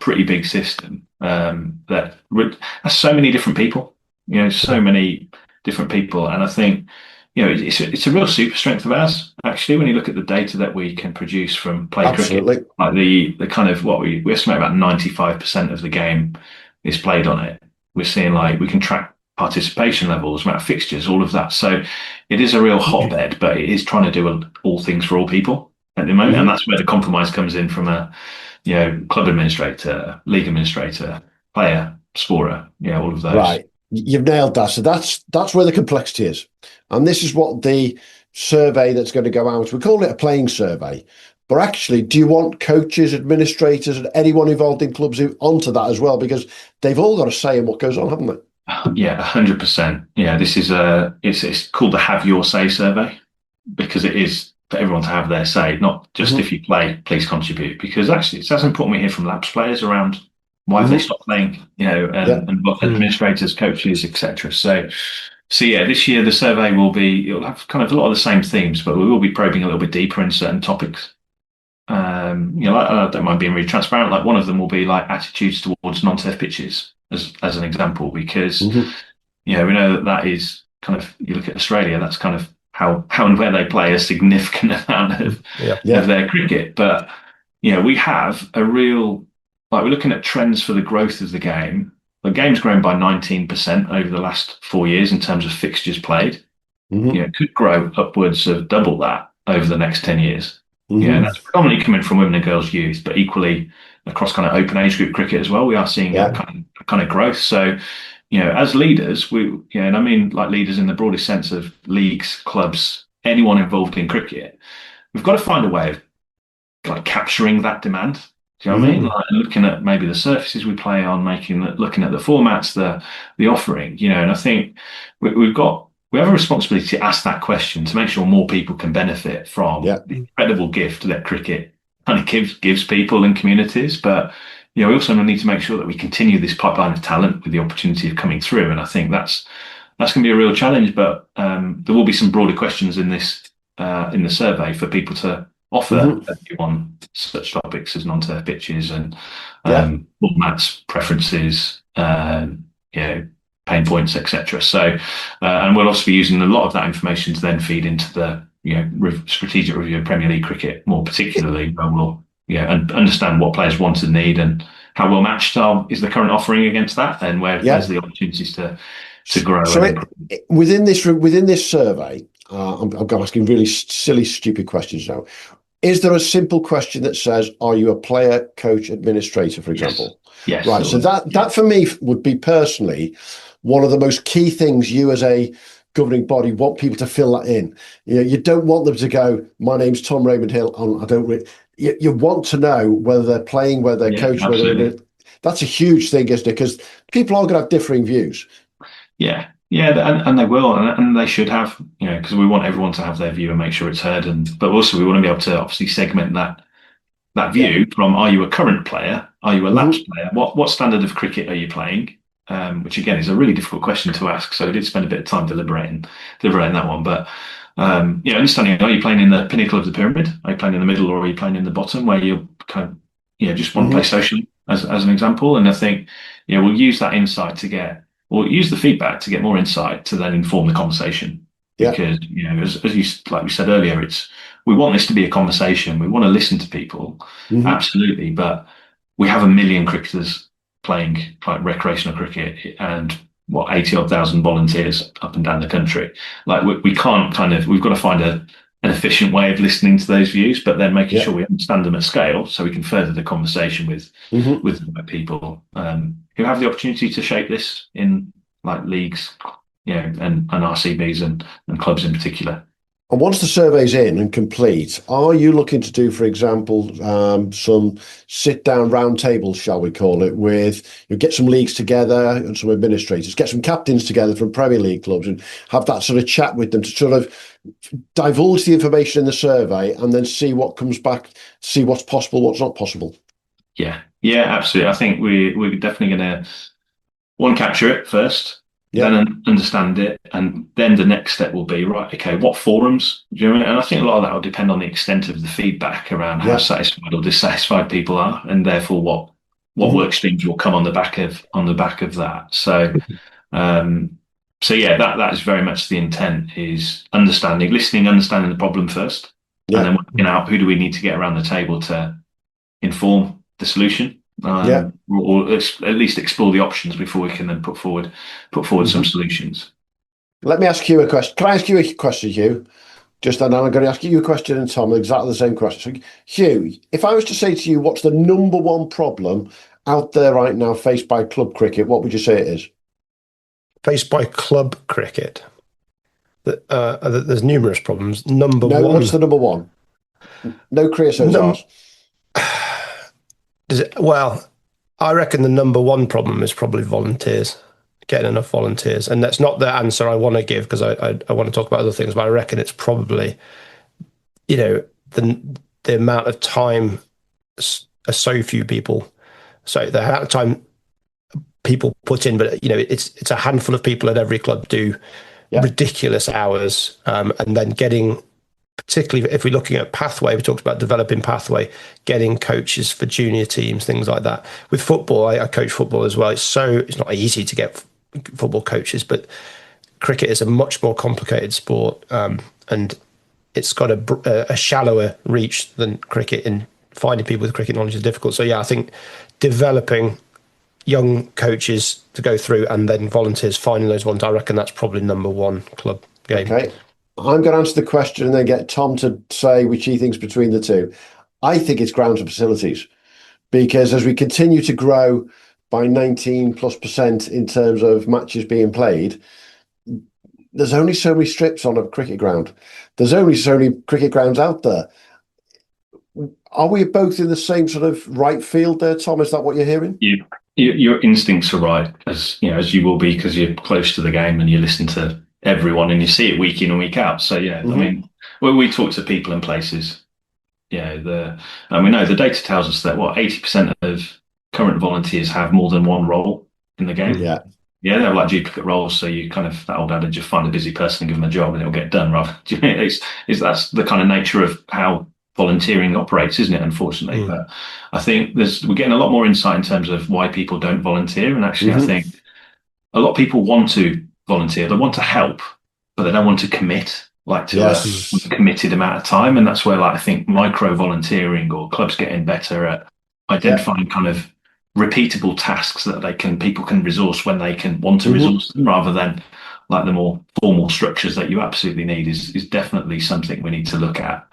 pretty big system that has so many different people. So many different people, and I think it's a real super strength of ours, actually, when you look at the data that we can produce from Play Cricket. Like the kind of what we estimate about 95% of the game is played on it. We're seeing we can track participation levels, amount of fixtures, all of that. So it is a real hotbed, but it is trying to do all things for all people at the moment. And that's where the compromise comes in from a club administrator, league administrator, player, scorer, all of those. Right. You've nailed that. So that's where the complexity is. And this is what the survey that's going to go out, we call it a playing survey. But actually, do you want coaches, administrators, and anyone involved in clubs onto that as well? Because they've all got a say in what goes on, haven't they? Yeah, 100%. Yeah, this is it's called the Have Your Say survey, because it is for everyone to have their say, not just if you play, please contribute. Because actually, it's as important we hear from labs players around why have they stopped playing, and administrators, coaches, etc. So yeah, this year the survey it'll have kind of a lot of the same themes, but we will be probing a little bit deeper in certain topics. I don't mind being really transparent. Like one of them will be like attitudes towards non-turf pitches, as an example, because we know that is kind of, you look at Australia, that's kind of how and where they play a significant amount of their cricket. But we have a real, we're looking at trends for the growth of the game, the game's grown by 19% over the last 4 years in terms of fixtures played. It could grow upwards of double that over the next 10 years. And that's predominantly coming from women and girls youth, but equally across kind of open age group cricket as well. We are seeing that kind of growth. So, as leaders, and I mean like leaders in the broadest sense of leagues, clubs, anyone involved in cricket, we've got to find a way of like capturing that demand. Do you know what I mean? Like looking at maybe the surfaces we play on, looking at the formats, the offering, and I think we have a responsibility to ask that question to make sure more people can benefit from the incredible gift that cricket kind of gives people and communities. But we also need to make sure that we continue this pipeline of talent with the opportunity of coming through. And I think that's going to be a real challenge. But there will be some broader questions in the survey for people to offer on such topics as non-turf pitches and formats, preferences, pain points, etc. So, and we'll also be using a lot of that information to then feed into the strategic review of Premier League cricket more particularly, where we'll understand what players want and need and how well matched is the current offering against that, and where's the opportunities to grow. So within this survey, I'm asking really silly, stupid questions now. Is there a simple question that says, are you a player, coach, administrator, for example? Yes. Right. So that for me would be personally one of the most key things you as a governing body want people to fill that in. You don't want them to go, my name's Tom Raymond-Hill. I don't. You want to know whether they're playing, whether they're coaching, that's a huge thing, isn't it? Because people are going to have differing views. Yeah, and they will, and they should have, because we want everyone to have their view and make sure it's heard. But also we want to be able to obviously segment that view from: are you a current player? Are you a lapsed player? What standard of cricket are you playing? Which again is a really difficult question to ask. So I did spend a bit of time deliberating that one. But understanding: are you playing in the pinnacle of the pyramid? Are you playing in the middle, or are you playing in the bottom, where you kind of just want to play socially, as an example? And I think we'll use that insight or use the feedback to get more insight to then inform the conversation. Because as you, like we said earlier, we want this to be a conversation. We want to listen to people, absolutely. But we have 1 million cricketers playing like recreational cricket and 80,000 volunteers up and down the country. Like we can't we've got to find an efficient way of listening to those views, but then making sure we understand them at scale so we can further the conversation with people who have the opportunity to shape this in like leagues, and RCBs and clubs in particular. And once the survey's in and complete, are you looking to do, for example, some sit-down round tables, shall we call it, with get some leagues together and some administrators, get some captains together from Premier League clubs and have that sort of chat with them to sort of divulge the information in the survey and then see what comes back, see what's possible, what's not possible? Yeah, absolutely. I think we're definitely going to capture it first. Then understand it, and then the next step will be, right, okay, what forums do you know? And I think a lot of that will depend on the extent of the feedback around how satisfied or dissatisfied people are, and therefore what work streams will come on the back of that. So that is very much the intent, is understanding the problem first, and then working out who do we need to get around the table to inform the solution. Or at least explore the options before we can then put forward some solutions. Let me ask you a question. Can I ask you a question, Hugh? Just then, I'm going to ask you a question, and Tom, exactly the same question. So, Hugh, if I was to say to you, what's the number one problem out there right now faced by club cricket, what would you say it is? Faced by club cricket? There's numerous problems. Number one. What's the number one? No creosote. Well, I reckon the number one problem is probably volunteers, getting enough volunteers. And that's not the answer I want to give, because I want to talk about other things, but I reckon it's probably, the amount of time so few people, so the amount of time people put in, but, it's a handful of people at every club do ridiculous hours, and then getting, particularly if we're looking at pathway, we talked about developing pathway, getting coaches for junior teams, things like that. With football, I coach football as well. It's not easy to get football coaches, but cricket is a much more complicated sport, and it's got a shallower reach than cricket, and finding people with cricket knowledge is difficult. So I think developing, young coaches to go through and then volunteers finding those ones, I reckon that's probably number one club game. Okay. I'm going to answer the question and then get Tom to say which he thinks between the two. I think it's grounds and facilities, because as we continue to grow by 19+% in terms of matches being played, there's only so many strips on a cricket ground. There's only so many cricket grounds out there. Are we both in the same sort of right field there, Tom? Is that what you're hearing? Your instincts are right, as you will be, because you're close to the game and you listen to everyone and you see it week in and week out. So I mean, when we talk to people in places, and we know the data tells us that 80% of current volunteers have more than one role in the game. Yeah. They have like duplicate roles, so you kind of, that old adage of find a busy person and give them a job and it'll get done. Rather, that's the kind of nature of how volunteering operates, isn't it? Unfortunately, but I think we're getting a lot more insight in terms of why people don't volunteer, and actually, I think a lot of people want to volunteer, they want to help, but they don't want to commit to a committed amount of time, and that's where I think micro volunteering or clubs getting better at identifying kind of repeatable tasks that people can resource when they can want to resource them, rather than like the more formal structures that you absolutely need is definitely something we need to look at.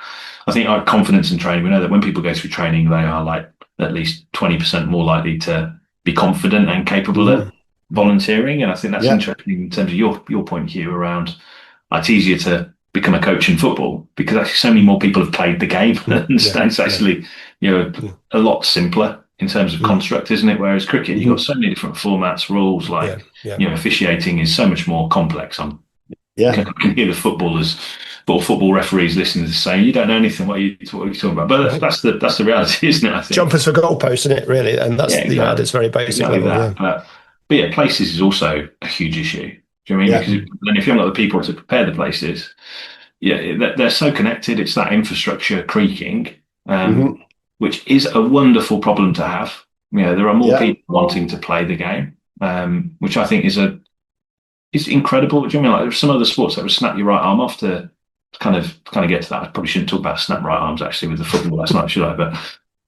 I think our confidence in training, we know that when people go through training, they are like at least 20% more likely to be confident and capable of volunteering. And I think that's interesting in terms of your point, Hugh, around it's easier to become a coach in football because actually so many more people have played the game and it's actually a lot simpler in terms of construct, isn't it? Whereas cricket, you've got so many different formats, rules, officiating is so much more complex. I can hear the footballers or football referees listening to saying, you don't know anything, what are you talking about? But that's the reality, isn't it? I think jumpers for goalposts, isn't it, really? And that's it's very basic level. But places is also a huge issue. Do you know what I mean? Because then if you haven't got the people to prepare the places, they're so connected. It's that infrastructure creaking, which is a wonderful problem to have. There are more people wanting to play the game, which I think is incredible. Do you know what I mean? Like some other sports that would snap your right arm off to kind of get to that. I probably shouldn't talk about snap right arms actually with the football last night, should I? But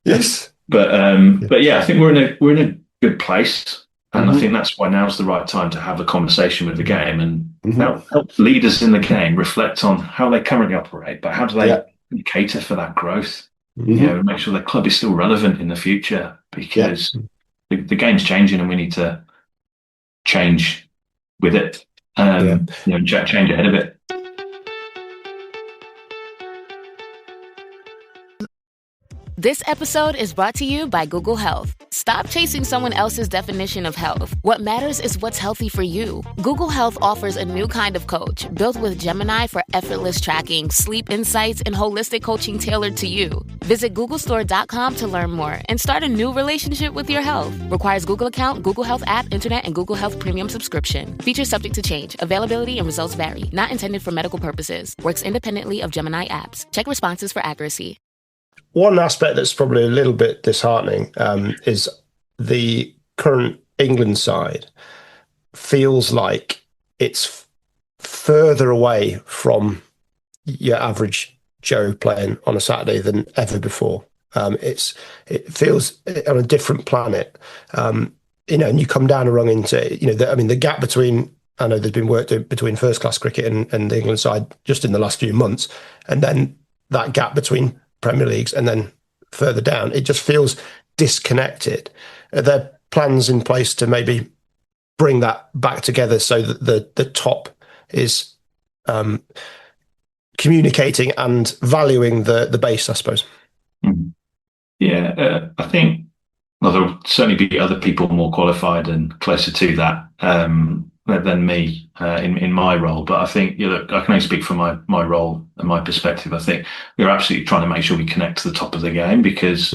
yes, but I think we're in a good place. And I think that's why now's the right time to have a conversation with the game and help leaders in the game reflect on how they currently operate, but how do they cater for that growth? And make sure the club is still relevant in the future, because the game's changing and we need to change with it. Change ahead of it. This episode is brought to you by Google Health. Stop chasing someone else's definition of health. What matters is what's healthy for you. Google Health offers a new kind of coach built with Gemini for effortless tracking, sleep insights, and holistic coaching tailored to you. Visit googlestore.com to learn more and start a new relationship with your health. Requires Google account, Google Health app, internet, and Google Health Premium subscription. Features subject to change. Availability and results vary. Not intended for medical purposes. Works independently of Gemini apps. Check responses for accuracy. One aspect that's probably a little bit disheartening is the current England side feels like it's further away from your average Joe playing on a Saturday than ever before. It feels on a different planet, and you come down a rung into, the gap between, I know there's been work between first class cricket and the England side just in the last few months, and then that gap between Premier Leagues and then further down, it just feels disconnected. Are there plans in place to maybe bring that back together so that the top is communicating and valuing the base, I suppose? Yeah, I think there'll certainly be other people more qualified and closer to that than me in my role. But I think, I can only speak from my role and my perspective. I think we're absolutely trying to make sure we connect to the top of the game, because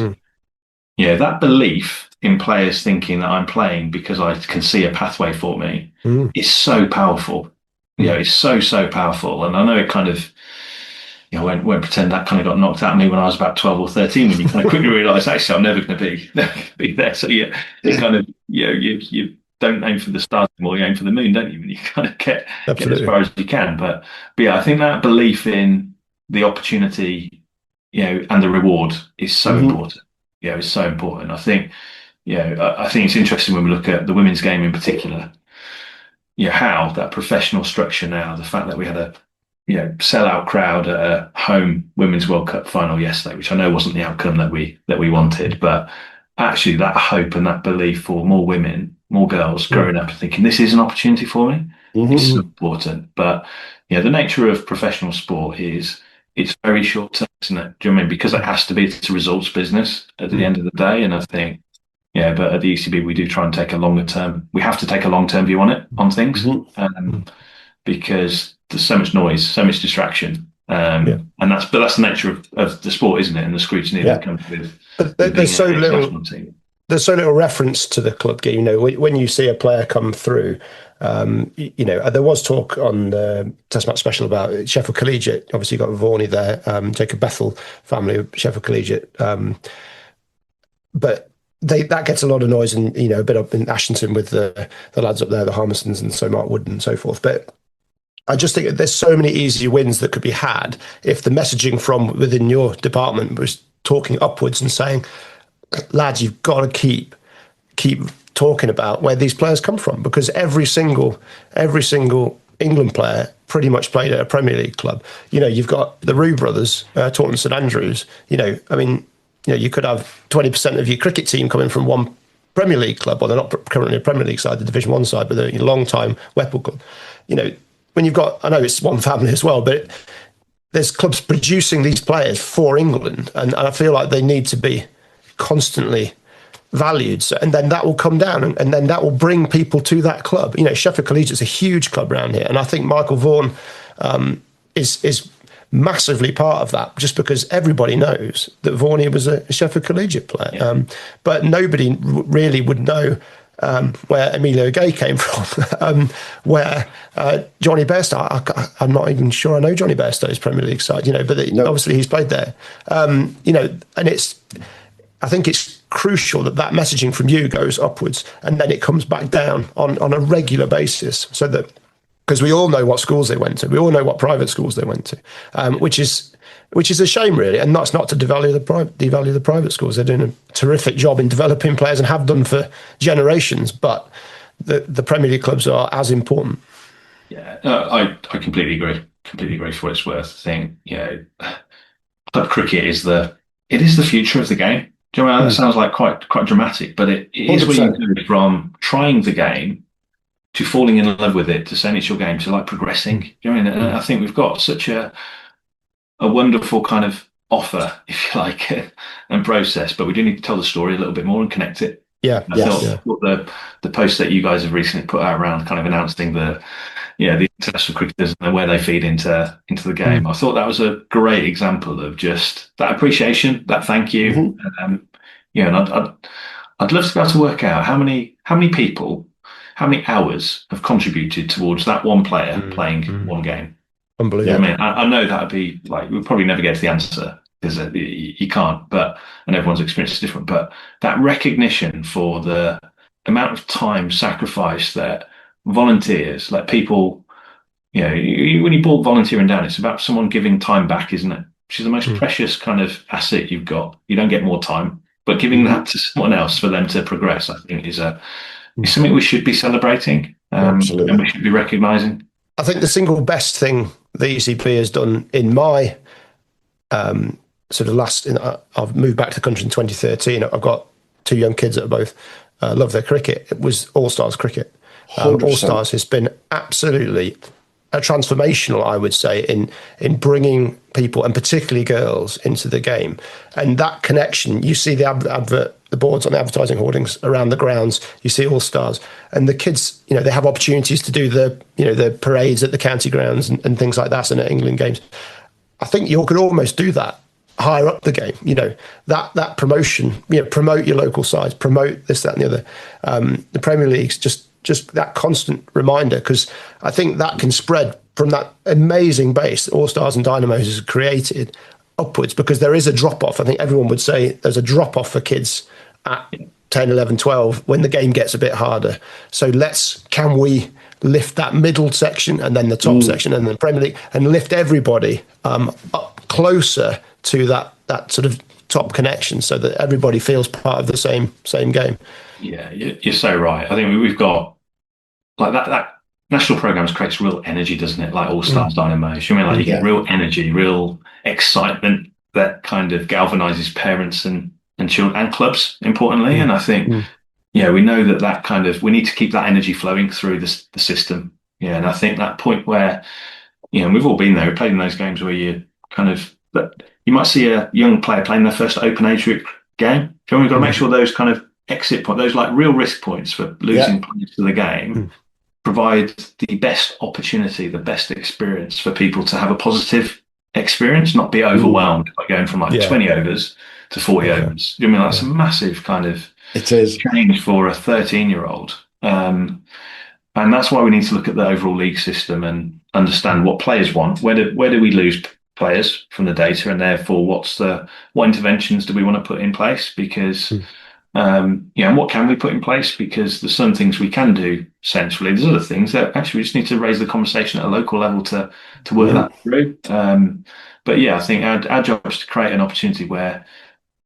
that belief in players thinking that I'm playing because I can see a pathway for me is so powerful. It's so powerful. And I know it kind of, I won't pretend that kind of got knocked out of me when I was about 12 or 13, when you kind of quickly realise, actually, I'm never going to be there. So it's kind of, you don't aim for the stars anymore, you aim for the moon, don't you? And you kind of get as far as you can. But I think that belief in the opportunity, and the reward is so important. It's so important. I think I think it's interesting when we look at the women's game in particular, how that professional structure now, the fact that we had a sellout crowd at a home Women's World Cup final yesterday, which I know wasn't the outcome that we wanted, but actually that hope and that belief for more women, more girls growing up and thinking this is an opportunity for me. It's so important. But the nature of professional sport is it's very short term, isn't it? Do you know what I mean? Because it has to be, it's a results business at the end of the day. And I think, but at the ECB, we do try and take a longer term. We have to take a long term view on things, because there's so much noise, so much distraction. And that's the nature of the sport, isn't it? And the scrutiny that comes with. But there's so little reference to the club game. When you see a player come through, there was talk on the Test Match Special about Sheffield Collegiate. Obviously, you got Varney there, Jacob Bethel family of Sheffield Collegiate. But that gets a lot of noise, and a bit up in Ashington with the lads up there, the Harmisons and so Mark Wood and so forth. But I just think there's so many easy wins that could be had if the messaging from within your department was talking upwards and saying, lads, you've got to keep talking about where these players come from, because every single England player pretty much played at a Premier League club. You've got the Roux brothers, Taunton St Andrews. You could have 20% of your cricket team coming from one Premier League club. Well, they're not currently a Premier League side, the Division 1 side, but they're a long-time Whipple club. When you've got, I know it's one family as well, but there's clubs producing these players for England, and I feel like they need to be constantly valued. So, and then that will come down, and then that will bring people to that club. Sheffield Collegiate is a huge club around here, and I think Michael Vaughan is massively part of that, just because everybody knows that Varney was a Sheffield Collegiate player, but nobody really would know where Emilio Gay came from, where Johnny Bairstow. I'm not even sure I know Johnny Bairstow's Premier League side, but obviously he's played there. And I think it's crucial that messaging from you goes upwards, and then it comes back down on a regular basis, so that, because we all know what schools they went to, we all know what private schools they went to, which is a shame, really. And that's not to devalue the private schools. They're doing a terrific job in developing players and have done for generations. But the Premier League clubs are as important. Yeah, I completely agree. Completely agree for what it's worth. I think club cricket is the future of the game. Do you know, that sounds like quite dramatic, but it is where you go from trying the game to falling in love with it, to saying it's your game, to like progressing. Do you know what I mean? And I think we've got such a wonderful kind of offer, if you like, and process, but we do need to tell the story a little bit more and connect it. Yeah. I thought the post that you guys have recently put out around kind of announcing the international cricketers and where they feed into the game. I thought that was a great example of just that appreciation, that thank you. And I'd love to be able to work out how many people, how many hours have contributed towards that one player playing one game. Unbelievable. Yeah, I know that'd be like, we'll probably never get to the answer, because you can't, and everyone's experience is different, but that recognition for the amount of time sacrifice that volunteers, like people, when you boil volunteering down, it's about someone giving time back, isn't it? Which is the most precious kind of asset you've got. You don't get more time, but giving that to someone else for them to progress, I think is something we should be celebrating, and we should be recognising. I think the single best thing the ECB has done in my sort of I've moved back to the country in 2013. I've got two young kids that are both love their cricket. It was All Stars cricket. All Stars has been absolutely transformational, I would say, in bringing people, and particularly girls, into the game. And that connection, you see the boards on the advertising hoardings around the grounds, you see All Stars, and the kids, they have opportunities to do the parades at the county grounds and things like that, and at England games. I think you could almost do that higher up the game, that promotion, promote your local sides, promote this, that, and the other. The Premier League's just that constant reminder, because I think that can spread from that amazing base that All Stars and Dynamos has created upwards, because there is a drop-off. I think everyone would say there's a drop-off for kids at 10, 11, 12 when the game gets a bit harder. So can we lift that middle section and then the top section and then the Premier League, and lift everybody up closer to that sort of top connections so that everybody feels part of the same game. Yeah, you're so right. I think we've got like that national programs creates real energy, doesn't it? Like All Stars Dynamos. You mean like you get real energy, real excitement that kind of galvanizes parents and children and clubs, importantly. And I think, we know that kind of, we need to keep that energy flowing through the system. Yeah, and I think that point where, we've all been there, we've played in those games where you kind of, but you might see a young player playing their first open age group game. So we've got to make sure those kind of exit points, those like real risk points for losing players to the game, provide the best opportunity, the best experience for people to have a positive experience, not be overwhelmed by going from 20 overs to 40 overs. I mean, that's a massive kind of change for a 13-year-old. And that's why we need to look at the overall league system and understand what players want. Where do we lose players from the data, and therefore what interventions do we want to put in place? Because and what can we put in place? Because there's some things we can do centrally. There's other things that actually we just need to raise the conversation at a local level to work that through. But I think our job is to create an opportunity where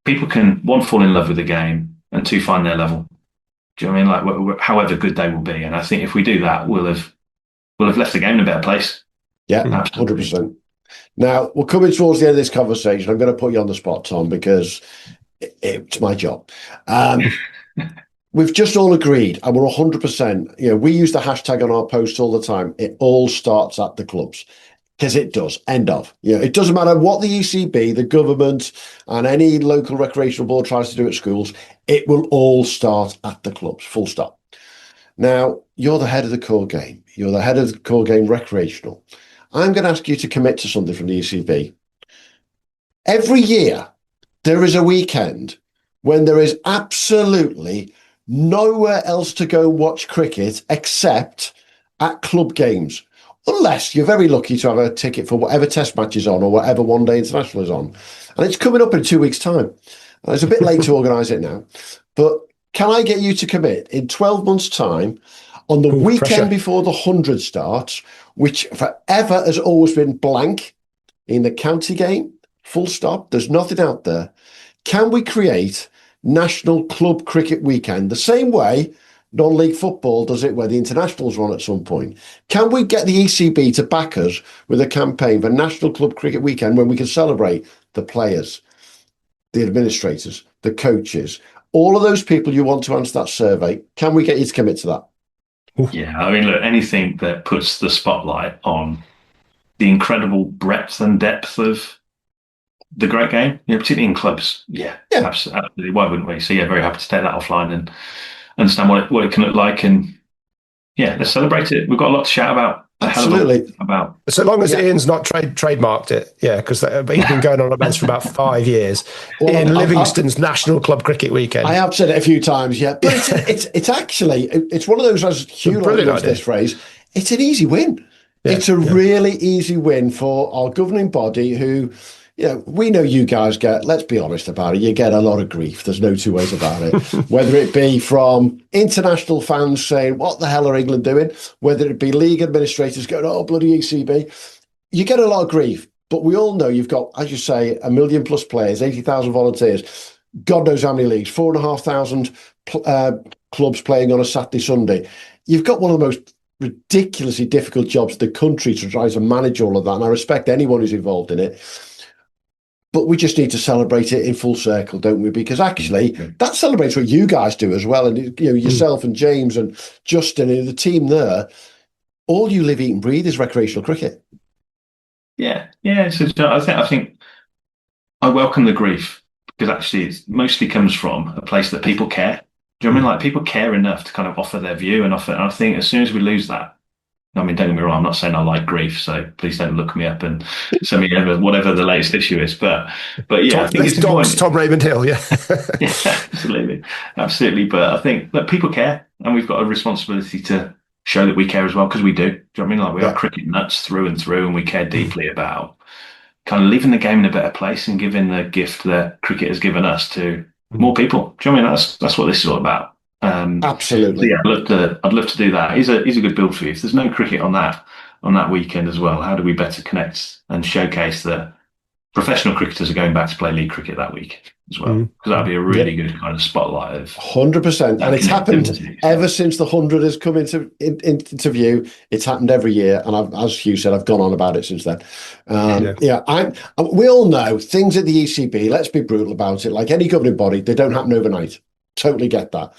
people can, one, fall in love with the game, and two, find their level. Do you know what I mean? Like however good they will be. And I think if we do that, we'll have left the game in a better place. Yeah, absolutely. 100%. Now, we're coming towards the end of this conversation. I'm going to put you on the spot, Tom, because it's my job. We've just all agreed, and we're 100%. We use the hashtag on our posts all the time. It all starts at the clubs, because it does. End of. It doesn't matter what the ECB, the government, and any local recreational board tries to do at schools. It will all start at the clubs. Full stop. Now, you're the head of the core game. You're the head of the core game recreational. I'm going to ask you to commit to something from the ECB. Every year, there is a weekend when there is absolutely nowhere else to go watch cricket except at club games, unless you're very lucky to have a ticket for whatever test match is on or whatever one-day international is on. And it's coming up in 2 weeks' time. And it's a bit late to organise it now. But can I get you to commit in 12 months' time on the weekend before the 100 starts, which forever has always been blank in the county game, full stop, there's nothing out there. Can we create National Club Cricket Weekend the same way non-league football does it, where the internationals run at some point? Can we get the ECB to back us with a campaign for National Club Cricket Weekend when we can celebrate the players, the administrators, the coaches, all of those people you want to answer that survey? Can we get you to commit to that? Yeah, I mean, look, anything that puts the spotlight on the incredible breadth and depth of the great game, particularly in clubs. Yeah. Absolutely. Why wouldn't we? So very happy to take that offline and understand what it can look like, and let's celebrate it. We've got a lot to shout about. Absolutely. About so long as Ian's not trademarked it, because he's been going on about this for about 5 years. Ian Livingston's National Club Cricket Weekend. I have said it a few times, but it's actually it's one of those, as Hugh loves this phrase, it's an easy win. It's a really easy win for our governing body, who, we know you guys get, let's be honest about it, you get a lot of grief. There's no two ways about it. Whether it be from international fans saying, what the hell are England doing? Whether it be league administrators going, oh, bloody ECB. You get a lot of grief. But we all know you've got, as you say, 1 million plus players, 80,000 volunteers, God knows how many leagues, 4,500 clubs playing on a Saturday, Sunday. You've got one of the most ridiculously difficult jobs in the country to try to manage all of that. And I respect anyone who's involved in it. But we just need to celebrate it in full circle, don't we? Because actually, that celebrates what you guys do as well. And yourself and James and Justin and the team there, all you live, eat and breathe is recreational cricket. Yeah. So I think I welcome the grief, because actually it mostly comes from a place that people care. Do you know what I mean? Like, people care enough to kind of offer their view and offer. And I think as soon as we lose that, I mean, don't get me wrong, I'm not saying I like grief, so please don't look me up and send me whatever the latest issue is. But I think it's important. Tom Raymond-Hill, absolutely. But I think that people care, and we've got a responsibility to show that we care as well, because we do. Do you know what I mean? Like, we are cricket nuts through and through, and we care deeply about kind of leaving the game in a better place and giving the gift that cricket has given us to more people. Do you know what I mean? That's what this is all about. Absolutely. So I'd love to do that. He's a good build for you. If there's no cricket on that weekend as well, how do we better connect and showcase that professional cricketers are going back to play league cricket that week? as well, because that'd be a really good kind of spotlight of 100%. And it's happened ever since the 100 has come into view. It's happened every year, and as Hugh said, I've gone on about it since then. We all know things at the ECB. Let's be brutal about it. Like any governing body, they don't happen overnight. Totally get that.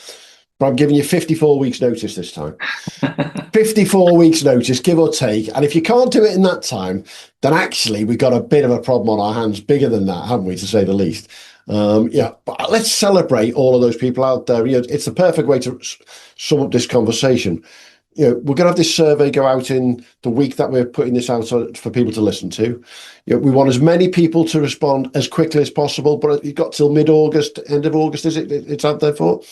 But I'm giving you 54 weeks notice this time. 54 weeks notice, give or take. And if you can't do it in that time, then actually we've got a bit of a problem on our hands, bigger than that, haven't we, to say the least. But let's celebrate all of those people out there. It's the perfect way to sum up this conversation. We're going to have this survey go out in the week that we're putting this out for people to listen to. We want as many people to respond as quickly as possible, but you've got till mid-August, end of August, is it? It's out there for?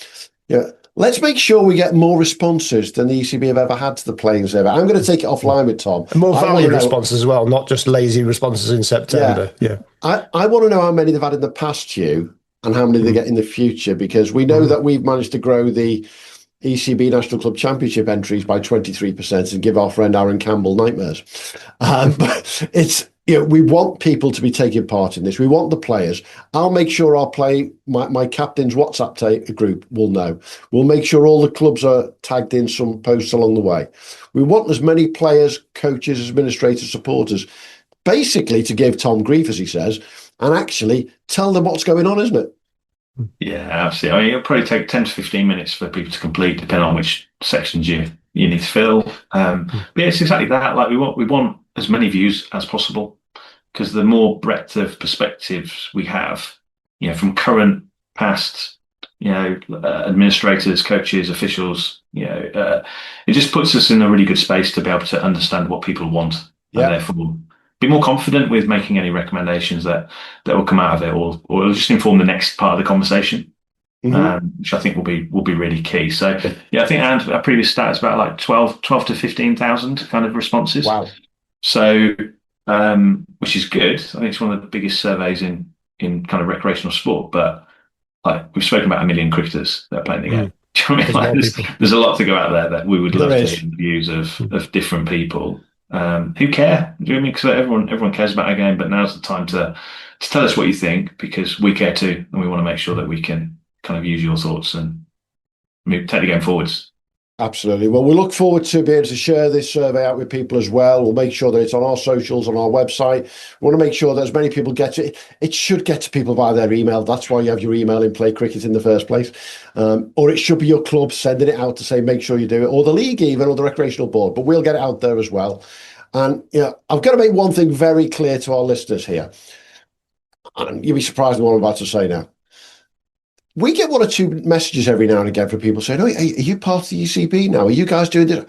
Yeah. Let's make sure we get more responses than the ECB have ever had to the playing survey. I'm going to take it offline with Tom. And more value responses as well, not just lazy responses in September. Yeah. I want to know how many they've had in the past, Hugh, and how many they get in the future, because we know that we've managed to grow the ECB National Club Championship entries by 23% and give our friend Aaron Campbell nightmares. But it's... we want people to be taking part in this. We want the players. I'll make sure my captain's WhatsApp group will know. We'll make sure all the clubs are tagged in some posts along the way. We want as many players, coaches, administrators, supporters, basically to give Tom grief, as he says, and actually tell them what's going on, isn't it? Yeah, absolutely. I mean, it'll probably take 10 to 15 minutes for people to complete, depending on which sections you need to fill. But yeah, it's exactly that. Like we want as many views as possible, because the more breadth of perspectives we have, from current, past, administrators, coaches, officials, it just puts us in a really good space to be able to understand what people want, and therefore be more confident with making any recommendations that will come out of it, or just inform the next part of the conversation. Which I think will be really key. So I think our previous stat is about like 12 to 15,000 kind of responses. Wow. So which is good. I think it's one of the biggest surveys in kind of recreational sport. But like we've spoken about 1 million cricketers that are playing the game. Do you know what I mean? There's a lot to go out there that we would love to hear the views of different people who care. Do you know what I mean? Because everyone cares about our game, but now's the time to tell us what you think, because we care too, and we want to make sure that we can kind of use your thoughts and take the game forwards. Absolutely. Well, we look forward to being able to share this survey out with people as well. We'll make sure that it's on our socials, on our website. We want to make sure that as many people get it. It should get to people via their email. That's why you have your email in Play Cricket in the first place. Or it should be your club sending it out to say, make sure you do it, or the league even, or the recreational board. But we'll get it out there as well. And I've got to make one thing very clear to our listeners here. And you'll be surprised at what I'm about to say now. We get one or two messages every now and again from people saying, "Oh, are you part of the ECB now? Are you guys doing this?"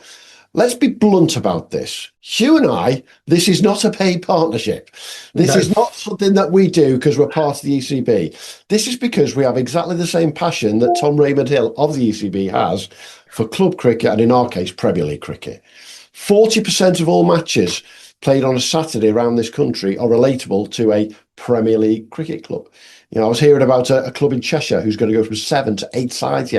Let's be blunt about this. Hugh and I, this is not a paid partnership. This is not something that we do because we're part of the ECB. This is because we have exactly the same passion that Tom Raymond-Hill of the ECB has for club cricket, and in our case, Premier League cricket. 40% of all matches played on a Saturday around this country are relatable to a Premier League cricket club. I was hearing about a club in Cheshire who's going to go from 7 to 8 sides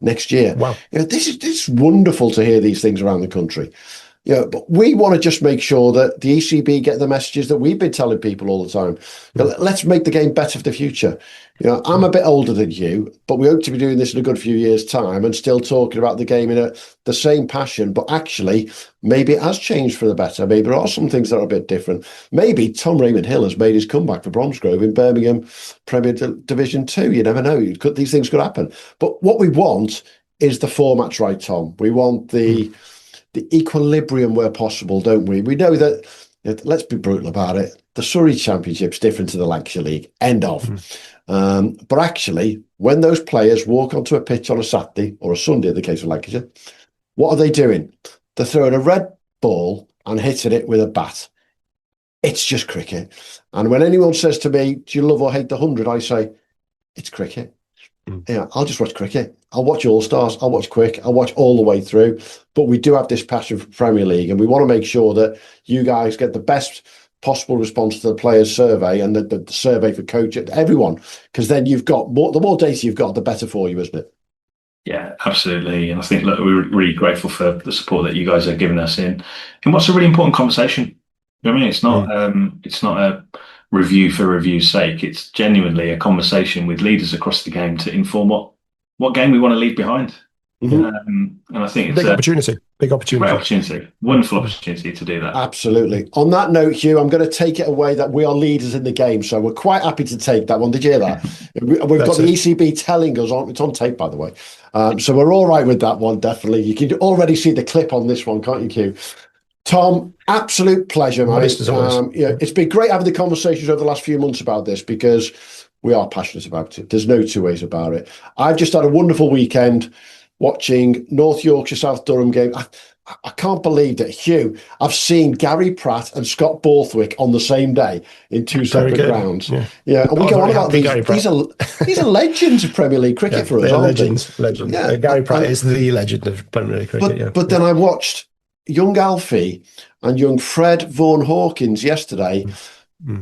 next year. Wow. This is wonderful to hear these things around the country. But we want to just make sure that the ECB get the messages that we've been telling people all the time. Let's make the game better for the future. I'm a bit older than you, but we hope to be doing this in a good few years' time and still talking about the game in the same passion. But actually, maybe it has changed for the better. Maybe there are some things that are a bit different. Maybe Tom Raymond-Hill has made his comeback for Bromsgrove in Birmingham Premier Division 2. You never know. These things could happen. But what we want is the formats right, Tom. We want the equilibrium where possible, don't we? We know that, let's be brutal about it, the Surrey Championship's different to the Lancashire League, end of. But actually, when those players walk onto a pitch on a Saturday or a Sunday, in the case of Lancashire, what are they doing? They're throwing a red ball and hitting it with a bat. It's just cricket. And when anyone says to me, do you love or hate the 100? I say, it's cricket. I'll just watch cricket. I'll watch All-Stars. I'll watch Quick. I'll watch all the way through. But we do have this passion for Premier League, and we want to make sure that you guys get the best possible response to the players' survey and the survey for coach, everyone, because then you've got the more data you've got, the better for you, isn't it? Yeah, absolutely. And I think we're really grateful for the support that you guys are giving us in what's a really important conversation. I mean, it's not a review for review's sake. It's genuinely a conversation with leaders across the game to inform what game we want to leave behind. And I think it's big opportunity. Great opportunity. Wonderful opportunity to do that. Absolutely. On that note, Hugh, I'm going to take it away that we are leaders in the game. So we're quite happy to take that one. Did you hear that? We've got the ECB telling us, it's on tape, by the way. So we're all right with that one, definitely. You can already see the clip on this one, can't you, Hugh? Tom, absolute pleasure, mate. It's been great having the conversations over the last few months about this because we are passionate about it. There's no two ways about it. I've just had a wonderful weekend watching North Yorkshire South Durham game. I can't believe that, Hugh. I've seen Gary Pratt and Scott Borthwick on the same day in two separate grounds. And we go on about these. These are legends of Premier League cricket for us, aren't legends. Yeah. Gary Pratt is the legend of Premier League cricket. But then I watched young Alfie and young Fred Vaughan Hawkins yesterday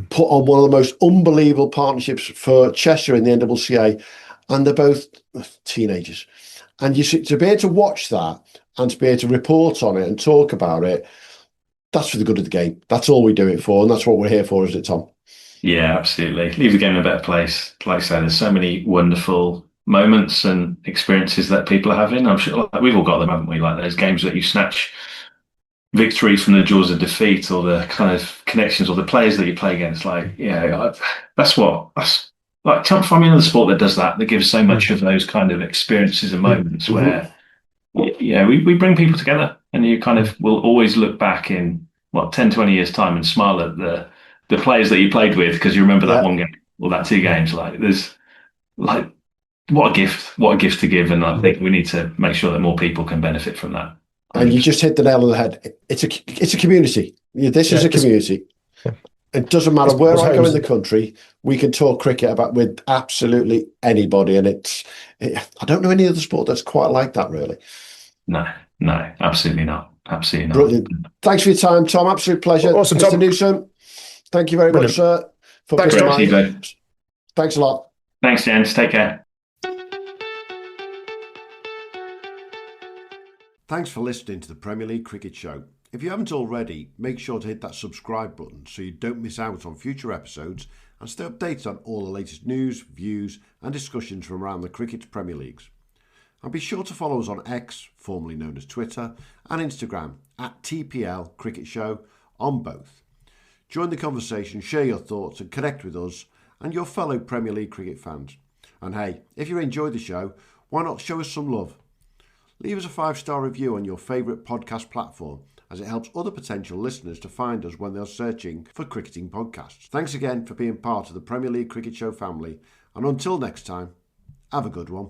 put on one of the most unbelievable partnerships for Cheshire in the NCCA, and they're both teenagers. And to be able to watch that and to be able to report on it and talk about it, that's for the good of the game. That's all we do it for, and that's what we're here for, isn't it, Tom? Yeah, absolutely. Leave the game in a better place. Like I say, there's so many wonderful moments and experiences that people are having. I'm sure we've all got them, haven't we? Like those games that you snatch victory from the jaws of defeat, or the kind of connections, or the players that you play against. Like, that's like, can't find me another sport that does that gives so much of those kind of experiences and moments where, we bring people together, and you kind of will always look back in 10, 20 years time and smile at the players that you played with, because you remember that one game or that two games. Like, there's like, what a gift to give. And I think we need to make sure that more people can benefit from that. And you just hit the nail on the head. It's a community. This is a community. It doesn't matter where I go in the country, we can talk cricket with absolutely anybody. And I don't know any other sport that's quite like that, really. No, absolutely not. Absolutely not. Brilliant. Thanks for your time, Tom. Absolute pleasure. Awesome, Mr. Tom. Newsom, thank you very much, sir. Thanks, Tom. Thanks a lot. Thanks, Jens. Take care. Thanks for listening to the Premier League Cricket Show. If you haven't already, make sure to hit that subscribe button so you don't miss out on future episodes and stay updated on all the latest news, views and discussions from around the cricket's Premier Leagues. And be sure to follow us on X, formerly known as Twitter, and Instagram at TPL Cricket Show on both. Join the conversation, share your thoughts and connect with us and your fellow Premier League cricket fans. And hey, if you enjoyed the show, why not show us some love? Leave us a 5-star review on your favourite podcast platform, as it helps other potential listeners to find us when they're searching for cricketing podcasts. Thanks again for being part of the Premier League Cricket Show family, and until next time, have a good one.